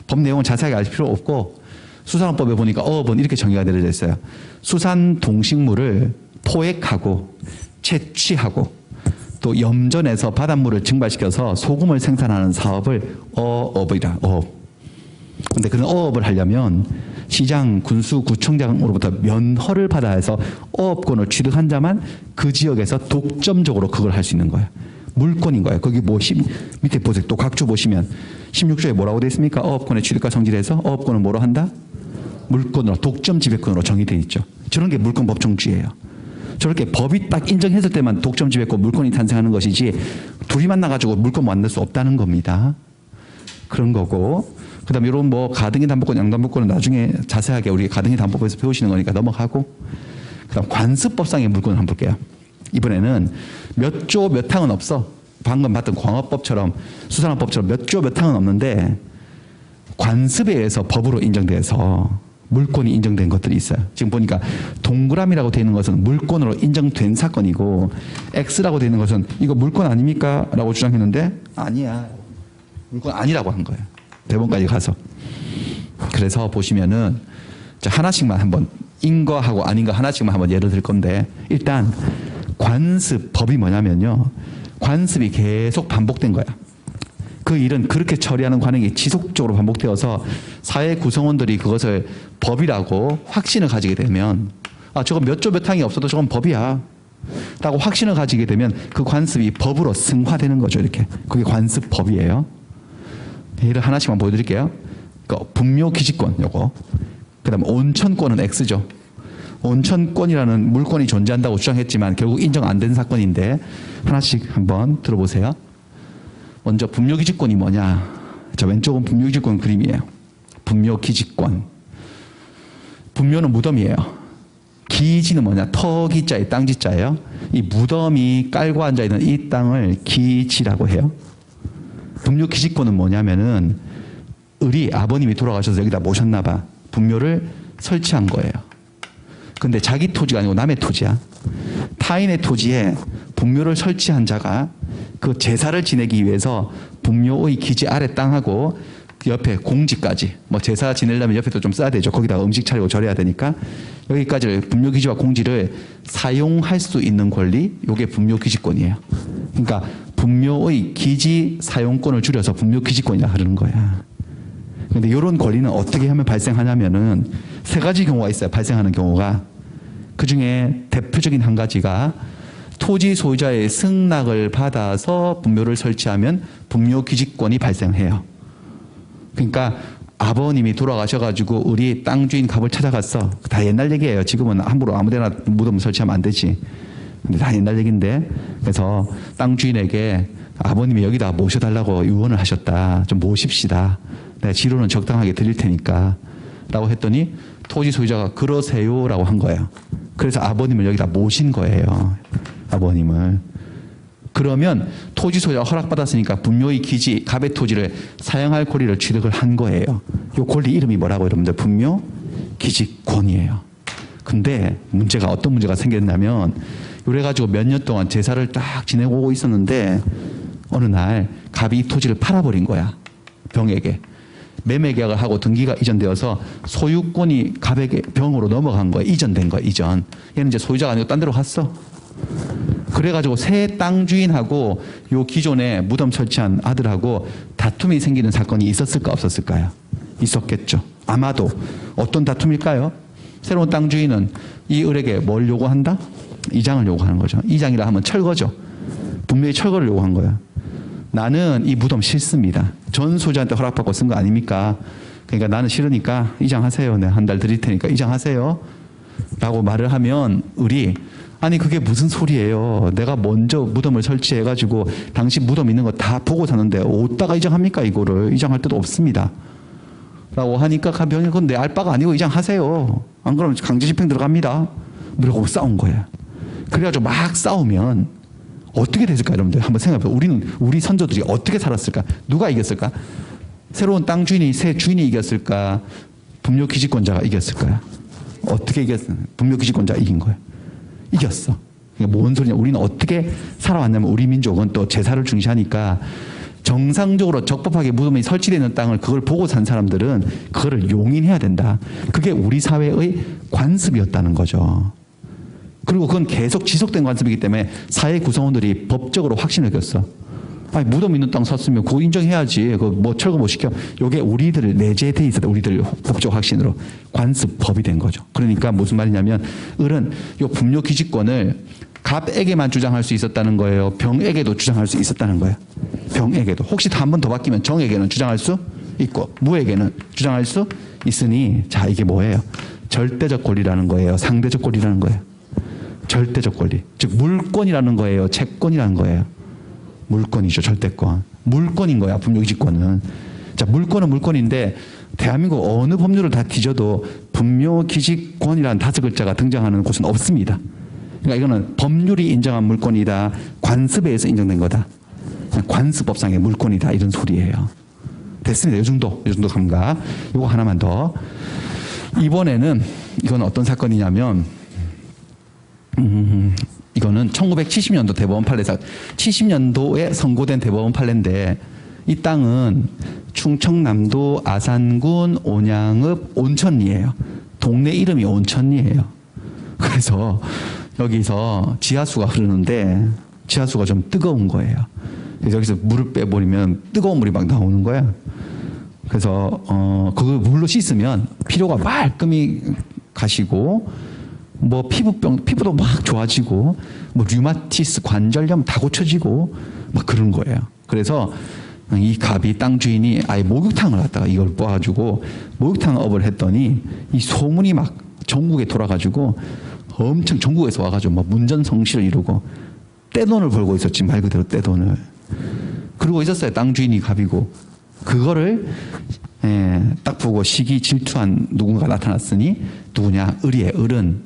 법 내용은 자세하게 알 필요 없고 수산업법에 보니까 어업은 이렇게 정의가 내려져 있어요. 수산 동식물을 포획하고 채취하고 또 염전해서 바닷물을 증발시켜서 소금을 생산하는 사업을 어업이라 어업. 근데 그런 어업을 하려면 시장, 군수, 구청장으로부터 면허를 받아야 해서 어업권을 취득한 자만 그 지역에서 독점적으로 그걸 할 수 있는 거예요. 물권인 거예요. 거기 밑에 보세요. 또 각주 보시면 16조에 뭐라고 되어 있습니까? 어업권의 취득과 성질에서 어업권을 뭐로 한다? 물권으로, 독점 지배권으로 정의되어 있죠. 저런 게 물권 법정주의예요. 저렇게 법이 딱 인정했을 때만 독점 지배권 물권이 탄생하는 것이지 둘이 만나가지고 물권 만들 수 없다는 겁니다. 그런 거고 그 다음에 이런 뭐 가등기 담보권, 양담보권은 나중에 자세하게 우리 가등기 담보법에서 배우시는 거니까 넘어가고 그 다음 관습법상의 물권을 한번 볼게요. 이번에는 몇 조 몇 항은 없어. 방금 봤던 광업법처럼 수산업법처럼 몇 조 몇 항은 없는데 관습에 의해서 법으로 인정돼서 물권이 인정된 것들이 있어요. 지금 보니까 동그라미라고 되어 있는 것은 물권으로 인정된 사건이고 X라고 되어 있는 것은 이거 물권 아닙니까? 라고 주장했는데 아니야. 물권 아니라고 한 거예요. 대법원까지 가서. 그래서 보시면은 하나씩만 한번 인거하고 아닌거 하나씩만 한번 예를 들 건데 일단 관습법이 뭐냐면요. 관습이 계속 반복된 거야. 그 일은 그렇게 처리하는 관행이 지속적으로 반복되어서 사회 구성원들이 그것을 법이라고 확신을 가지게 되면 아 저건 몇 조 몇 항이 없어도 저건 법이야 라고 확신을 가지게 되면 그 관습이 법으로 승화되는 거죠. 이렇게. 그게 관습법이에요. 예를 하나씩만 보여드릴게요. 분묘기지권 요거. 그 그다음 온천권은 X죠. 온천권이라는 물권이 존재한다고 주장했지만 결국 인정 안 된 사건인데 하나씩 한번 들어보세요. 먼저 분묘기지권이 뭐냐. 자, 왼쪽은 분묘기지권 그림이에요. 분묘기지권. 분묘는 무덤이에요. 기지는 뭐냐. 터기자에 땅지자예요. 이 무덤이 깔고 앉아있는 이 땅을 기지라고 해요. 분묘기지권은 뭐냐면은 을이 아버님이 돌아가셔서 여기다 모셨나 봐. 분묘를 설치한 거예요. 근데 자기 토지가 아니고 남의 토지야. 타인의 토지에 분묘를 설치한 자가 그 제사를 지내기 위해서 분묘의 기지 아래 땅하고 그 옆에 공지까지, 뭐 제사 지내려면 옆에도 좀 써야 되죠. 거기다가 음식 차리고 절해야 되니까 여기까지를 분묘 기지와 공지를 사용할 수 있는 권리, 이게 분묘 기지권이에요. 그러니까 분묘의 기지 사용권을 줄여서 분묘 기지권이라 하는 거야. 근데 이런 권리는 어떻게 하면 발생하냐면은 세 가지 경우가 있어요. 발생하는 경우가. 그 중에 대표적인 한 가지가 토지 소유자의 승낙을 받아서 분묘를 설치하면 분묘 기지권이 발생해요. 그러니까 아버님이 돌아가셔가지고 우리 땅 주인 갑을 찾아갔어. 다 옛날 얘기예요. 지금은 함부로 아무데나 무덤 설치하면 안 되지. 근데 다 옛날 얘기인데, 그래서 땅 주인에게 아버님이 여기다 모셔달라고 유언을 하셨다. 좀 모십시다. 내가 지로는 적당하게 드릴 테니까 라고 했더니 토지 소유자가 그러세요 라고 한 거예요. 그래서 아버님을 여기다 모신 거예요. 아버님을. 그러면 토지 소유자가 허락받았으니까 분묘의 기지, 갑의 토지를 사용할 권리를 취득을 한 거예요. 이 권리 이름이 뭐라고 여러분들? 분묘 기지권이에요. 근데 문제가 어떤 문제가 생겼냐면 그래가지고 몇 년 동안 제사를 딱 지내고 오고 있었는데 어느 날 갑이 이 토지를 팔아버린 거야. 병에게. 매매 계약을 하고 등기가 이전되어서 소유권이 갑에게 병으로 넘어간 거야. 이전된 거야. 이전. 얘는 이제 소유자가 아니고 딴 데로 갔어. 그래가지고 새 땅 주인하고 요 기존에 무덤 설치한 아들하고 다툼이 생기는 사건이 있었을까 없었을까요? 있었겠죠. 아마도. 어떤 다툼일까요? 새로운 땅 주인은 이 을에게 뭘 요구한다? 이장을 요구하는 거죠. 이장이라 하면 철거죠. 분명히 철거를 요구한 거야. 나는 이 무덤 싫습니다. 전 소유자한테 허락받고 쓴 거 아닙니까? 그러니까 나는 싫으니까 이장하세요. 내가 한 달 드릴 테니까 이장하세요. 라고 말을 하면 을이 아니 그게 무슨 소리예요. 내가 먼저 무덤을 설치해가지고 당신 무덤 있는 거 다 보고 사는데 어디다가 이장합니까? 이거를 이장할 데도 없습니다. 라고 하니까 병이 그건 내 알 바가 아니고 이장하세요. 안 그러면 강제 집행 들어갑니다. 이러고 싸운 거야. 그래가지고 막 싸우면 어떻게 됐을까 여러분들 한번 생각해보세요. 우리 선조들이 어떻게 살았을까? 누가 이겼을까? 새로운 땅 주인이 새 주인이 이겼을까? 분묘 기지권자가 이겼을까요? 어떻게 이겼어? 분묘 기지권자가 이긴 거예요. 이겼어. 그러니까 뭔 소리냐? 우리는 어떻게 살아왔냐면 우리 민족은 또 제사를 중시하니까 정상적으로 적법하게 무덤이 설치되는 땅을 그걸 보고 산 사람들은 그거를 용인해야 된다. 그게 우리 사회의 관습이었다는 거죠. 그리고 그건 계속 지속된 관습이기 때문에 사회 구성원들이 법적으로 확신을 겼어. 아니 무덤 있는 땅 샀으면 그거 인정해야지. 그거 뭐 철거 못 시켜. 이게 우리들 내재돼 있었다. 우리들 법적 확신으로 관습법이 된 거죠. 그러니까 무슨 말이냐면 을은 이 분묘 기지권을 갑에게만 주장할 수 있었다는 거예요. 병에게도 주장할 수 있었다는 거예요. 병에게도. 혹시 한 번 더 바뀌면 정에게는 주장할 수 있고 무에게는 주장할 수 있으니 자 이게 뭐예요? 절대적 권리라는 거예요. 상대적 권리라는 거예요. 절대적 권리. 즉 물권이라는 거예요. 채권이라는 거예요. 물권이죠. 절대권. 물권인 거야. 분묘기지권은. 자, 물권은 물권인데 대한민국 어느 법률을 다 뒤져도 분묘기지권이라는 5글자가 등장하는 곳은 없습니다. 그러니까 이거는 법률이 인정한 물권이다. 관습에 의해서 인정된 거다. 관습법상의 물권이다. 이런 소리예요. 됐습니다. 이 정도 감각. 이거 하나만 더. 이번에는 이건 어떤 사건이냐면 이거는 1970년도 대법원 판례사 70년도에 선고된 대법원 판례인데 이 땅은 충청남도 아산군 온양읍 온천리예요. 동네 이름이 온천리예요. 그래서 여기서 지하수가 흐르는데 지하수가 좀 뜨거운 거예요. 그래서 여기서 물을 빼버리면 뜨거운 물이 막 나오는 거야. 그래서 그걸 물로 씻으면 피로가 말끔히 가시고 뭐 피부도 막 좋아지고 뭐 류마티스 관절염 다 고쳐지고 막 그런 거예요. 그래서 이 갑이 땅 주인이 아예 목욕탕을 갖다가 이걸 뽑아가지고 목욕탕업을 했더니 이 소문이 막 전국에 돌아가지고 엄청 전국에서 와가지고 막 문전성시를 이루고 떼돈을 벌고 있었지, 말 그대로 떼돈을. 그러고 있었어요. 땅 주인이 갑이고. 그거를 딱 보고 시기 질투한 누군가 나타났으니 누구냐? 을이에요. 을은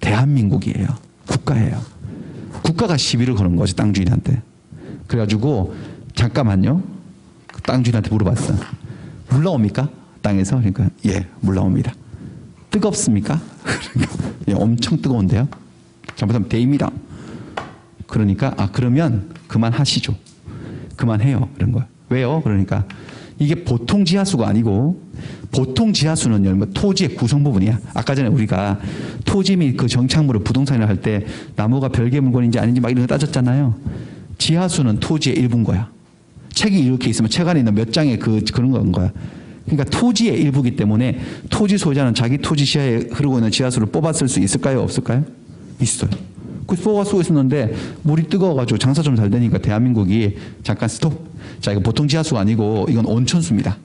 대한민국이에요. 국가예요. 국가가 시비를 거는 거지, 땅 주인한테. 그래가지고 잠깐만요. 땅 주인한테 물어봤어. 물 나옵니까? 땅에서? 그러니까 예, 물 나옵니다. 뜨겁습니까? 그러니까 예, 엄청 뜨거운데요. 잘못하면 데입니다. 그러니까 그러면 그만하시죠. 그만해요. 그런 거야. 왜요? 그러니까 이게 보통 지하수가 아니고, 보통 지하수는요, 뭐 토지의 구성 부분이야. 아까 전에 우리가 토지 및 그 정착물을 부동산이라 할 때 나무가 별개 물건인지 아닌지 막 이런 거 따졌잖아요. 지하수는 토지의 일부인 거야. 책이 이렇게 있으면 책 안에 있는 몇 장의 그런 건 거야. 그러니까 토지의 일부이기 때문에 토지 소유자는 자기 토지 시야에 흐르고 있는 지하수를 뽑았을 수 있을까요? 없을까요? 있어요. 그 뽑아 쓰고 있었는데 물이 뜨거워가지고 장사 좀 잘 되니까 대한민국이 잠깐 스톱. 자, 이거 보통 지하수가 아니고 이건 온천수입니다.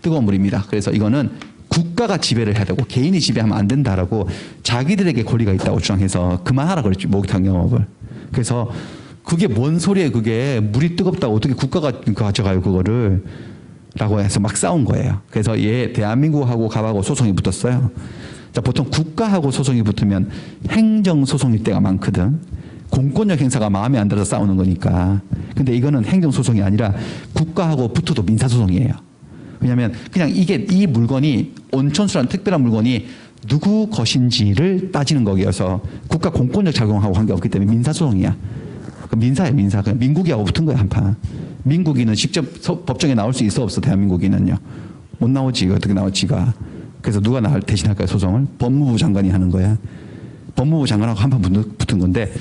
뜨거운 물입니다. 그래서 이거는 국가가 지배를 해야 되고 개인이 지배하면 안 된다라고 자기들에게 권리가 있다고 주장해서 그만하라 그랬죠. 목욕탕 영업을. 그래서 그게 뭔 소리예요. 그게 물이 뜨겁다고 어떻게 국가가 가져가요 그거를. 라고 해서 막 싸운 거예요. 그래서 대한민국하고 갑하고 소송이 붙었어요. 자, 보통 국가하고 소송이 붙으면 행정소송일 때가 많거든. 공권력 행사가 마음에 안 들어서 싸우는 거니까. 근데 이거는 행정소송이 아니라 국가하고 붙어도 민사소송이에요. 왜냐하면 그냥 이 물건이 온천수라는 특별한 물건이 누구 것인지를 따지는 거기여서 국가 공권력 작용하고 관계없기 때문에 민사소송이야. 민사예요, 민사. 그냥 민국이하고 붙은 거야, 한판. 민국이는 직접 법정에 나올 수 있어, 없어? 대한민국이는요. 못 나오지. 어떻게 나오지가. 그래서 누가 대신할까요, 소송을? 법무부 장관이 하는 거야. 법무부 장관하고 한판 붙은 건데,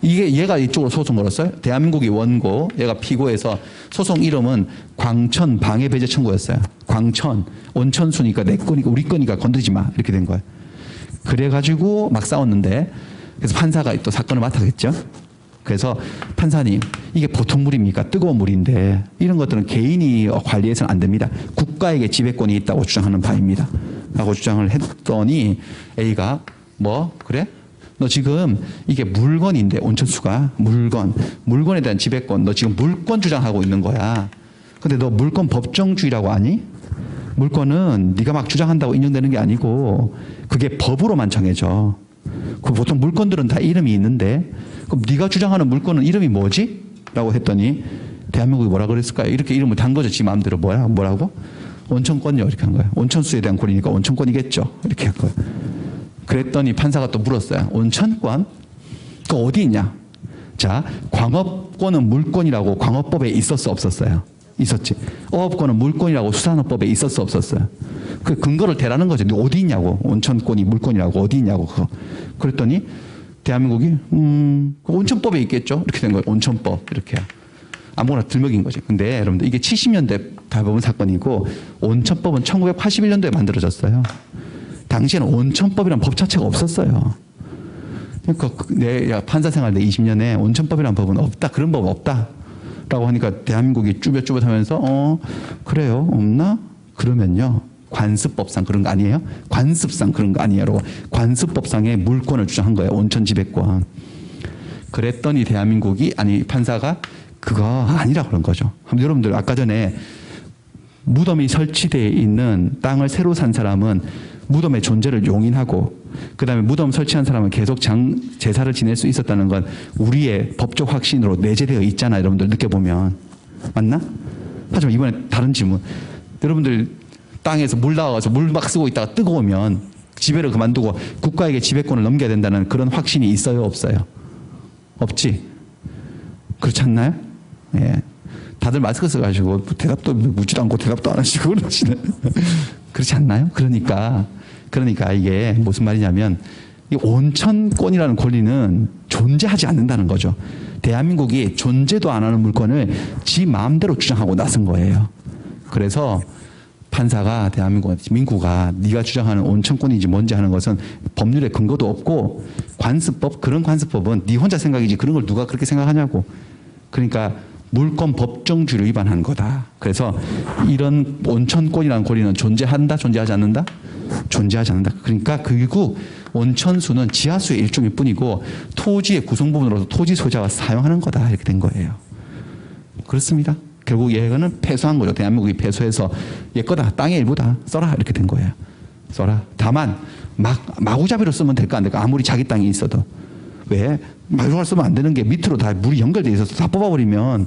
얘가 이쪽으로 소송 걸었어요. 대한민국이 원고, 얘가 피고에서 소송 이름은 광천 방해배제 청구였어요. 광천, 온천수니까 내 거니까 우리 거니까 건드리지 마. 이렇게 된 거예요. 그래가지고 막 싸웠는데, 그래서 판사가 또 사건을 맡아겠죠. 그래서 판사님, 이게 보통 물입니까? 뜨거운 물인데 이런 것들은 개인이 관리해서는 안 됩니다. 국가에게 지배권이 있다고 주장하는 바입니다. 라고 주장을 했더니 A가 뭐 그래? 너 지금 이게 물건인데 온천수가 물건에 대한 지배권, 너 지금 물권 주장하고 있는 거야. 근데 너 물권 법정주의라고 아니? 물권은 네가 막 주장한다고 인정되는 게 아니고 그게 법으로만 정해져. 그 보통 물건들은 다 이름이 있는데 그럼 네가 주장하는 물건은 이름이 뭐지? 라고 했더니 대한민국이 뭐라 그랬을까요? 이렇게 이름을 단 거죠. 지 마음대로 뭐라고? 온천권이요. 이렇게 한 거예요. 온천수에 대한 권리니까 온천권이겠죠. 이렇게 한 거예요. 그랬더니 판사가 또 물었어요. 온천권? 그거 어디 있냐? 자, 광업권은 물권이라고 광업법에 있었어, 없었어요? 있었지. 어업권은 물권이라고 수산업법에 있었어, 없었어요? 그 근거를 대라는 거죠. 어디 있냐고. 온천권이 물권이라고 어디 있냐고. 그거. 그랬더니 대한민국이 온천법에 있겠죠. 이렇게 된 거예요. 온천법. 이렇게. 아무거나 들먹인 거죠. 근데 여러분들 이게 70년대 대법원 사건이고 온천법은 1981년도에 만들어졌어요. 당시에는 온천법이란 법 자체가 없었어요. 그러니까 내 판사 생활 내 20년에 온천법이란 법은 없다. 그런 법 없다. 라고 하니까 대한민국이 쭈뼛쭈뼛 하면서 그래요? 없나? 그러면요. 관습법상 그런 거 아니에요? 관습상 그런 거 아니에요? 관습법상의 물권을 주장한 거예요. 온천 지배권. 그랬더니 판사가 그거 아니라 그런 거죠. 여러분들 아까 전에 무덤이 설치되어 있는 땅을 새로 산 사람은 무덤의 존재를 용인하고 그 다음에 무덤 설치한 사람은 계속 제사를 지낼 수 있었다는 건 우리의 법적 확신으로 내재되어 있잖아요. 여러분들 느껴보면. 맞나? 하지만 이번에 다른 질문. 여러분들 땅에서 물 나와서 물 막 쓰고 있다가 뜨거우면 지배를 그만두고 국가에게 지배권을 넘겨야 된다는 그런 확신이 있어요? 없어요? 없지? 그렇지 않나요? 예. 다들 마스크 써가지고 대답도 묻지도 않고 대답도 안 하시고 그러시네. 그렇지 않나요? 그러니까 이게 무슨 말이냐면 이 온천권이라는 권리는 존재하지 않는다는 거죠. 대한민국이 존재도 안 하는 물건을 지 마음대로 주장하고 나선 거예요. 그래서 판사가 민구가 네가 주장하는 온천권인지 뭔지 하는 것은 법률에 근거도 없고 그런 관습법은 네 혼자 생각이지 그런 걸 누가 그렇게 생각하냐고. 그러니까 물권 법정주의를 위반한 거다. 그래서 이런 온천권이라는 권리는 존재한다, 존재하지 않는다? 존재하지 않는다. 그러니까 결국 온천수는 지하수의 일종일 뿐이고 토지의 구성부분으로서 토지 소유자가 사용하는 거다. 이렇게 된 거예요. 그렇습니다. 결국 얘는 패소한 거죠. 대한민국이 패소해서 얘 거다. 땅의 일부다. 써라. 이렇게 된 거예요. 써라. 다만 마구잡이로 쓰면 될까 안 될까? 아무리 자기 땅이 있어도. 왜? 마구잡이로 쓰면 안 되는 게 밑으로 다 물이 연결돼 있어서 다 뽑아버리면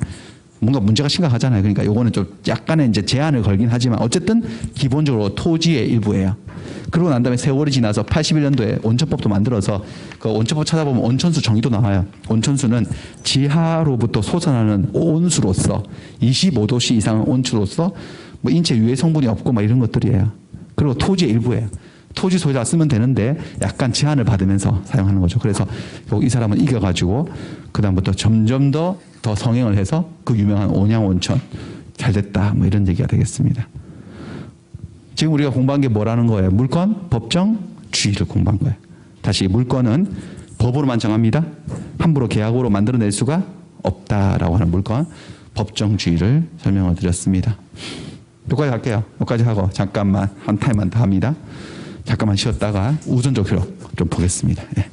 뭔가 문제가 심각하잖아요. 그러니까 요거는 좀 약간의 이제 제한을 걸긴 하지만 어쨌든 기본적으로 토지의 일부예요. 그러고 난 다음에 세월이 지나서 81년도에 온천법도 만들어서 그 온천법 찾아보면 온천수 정의도 나와요. 온천수는 지하로부터 솟아나는 온수로서 25도씨 이상의 온수로서 뭐 인체 유해 성분이 없고 막 이런 것들이에요. 그리고 토지의 일부예요. 토지 소유자가 쓰면 되는데 약간 제한을 받으면서 사용하는 거죠. 그래서 이 사람은 이겨가지고 그다음부터 점점 더 성행을 해서 그 유명한 온양온천 잘 됐다 뭐 이런 얘기가 되겠습니다. 지금 우리가 공부한 게 뭐라는 거예요? 물권, 법정, 주의를 공부한 거예요. 다시 물권은 법으로만 정합니다. 함부로 계약으로 만들어낼 수가 없다라고 하는 물권, 법정주의를 설명을 드렸습니다. 여기까지 할게요. 여기까지 하고 잠깐만 한 타임만 더 합니다. 잠깐만 쉬었다가 우선적으로 좀 보겠습니다. 예.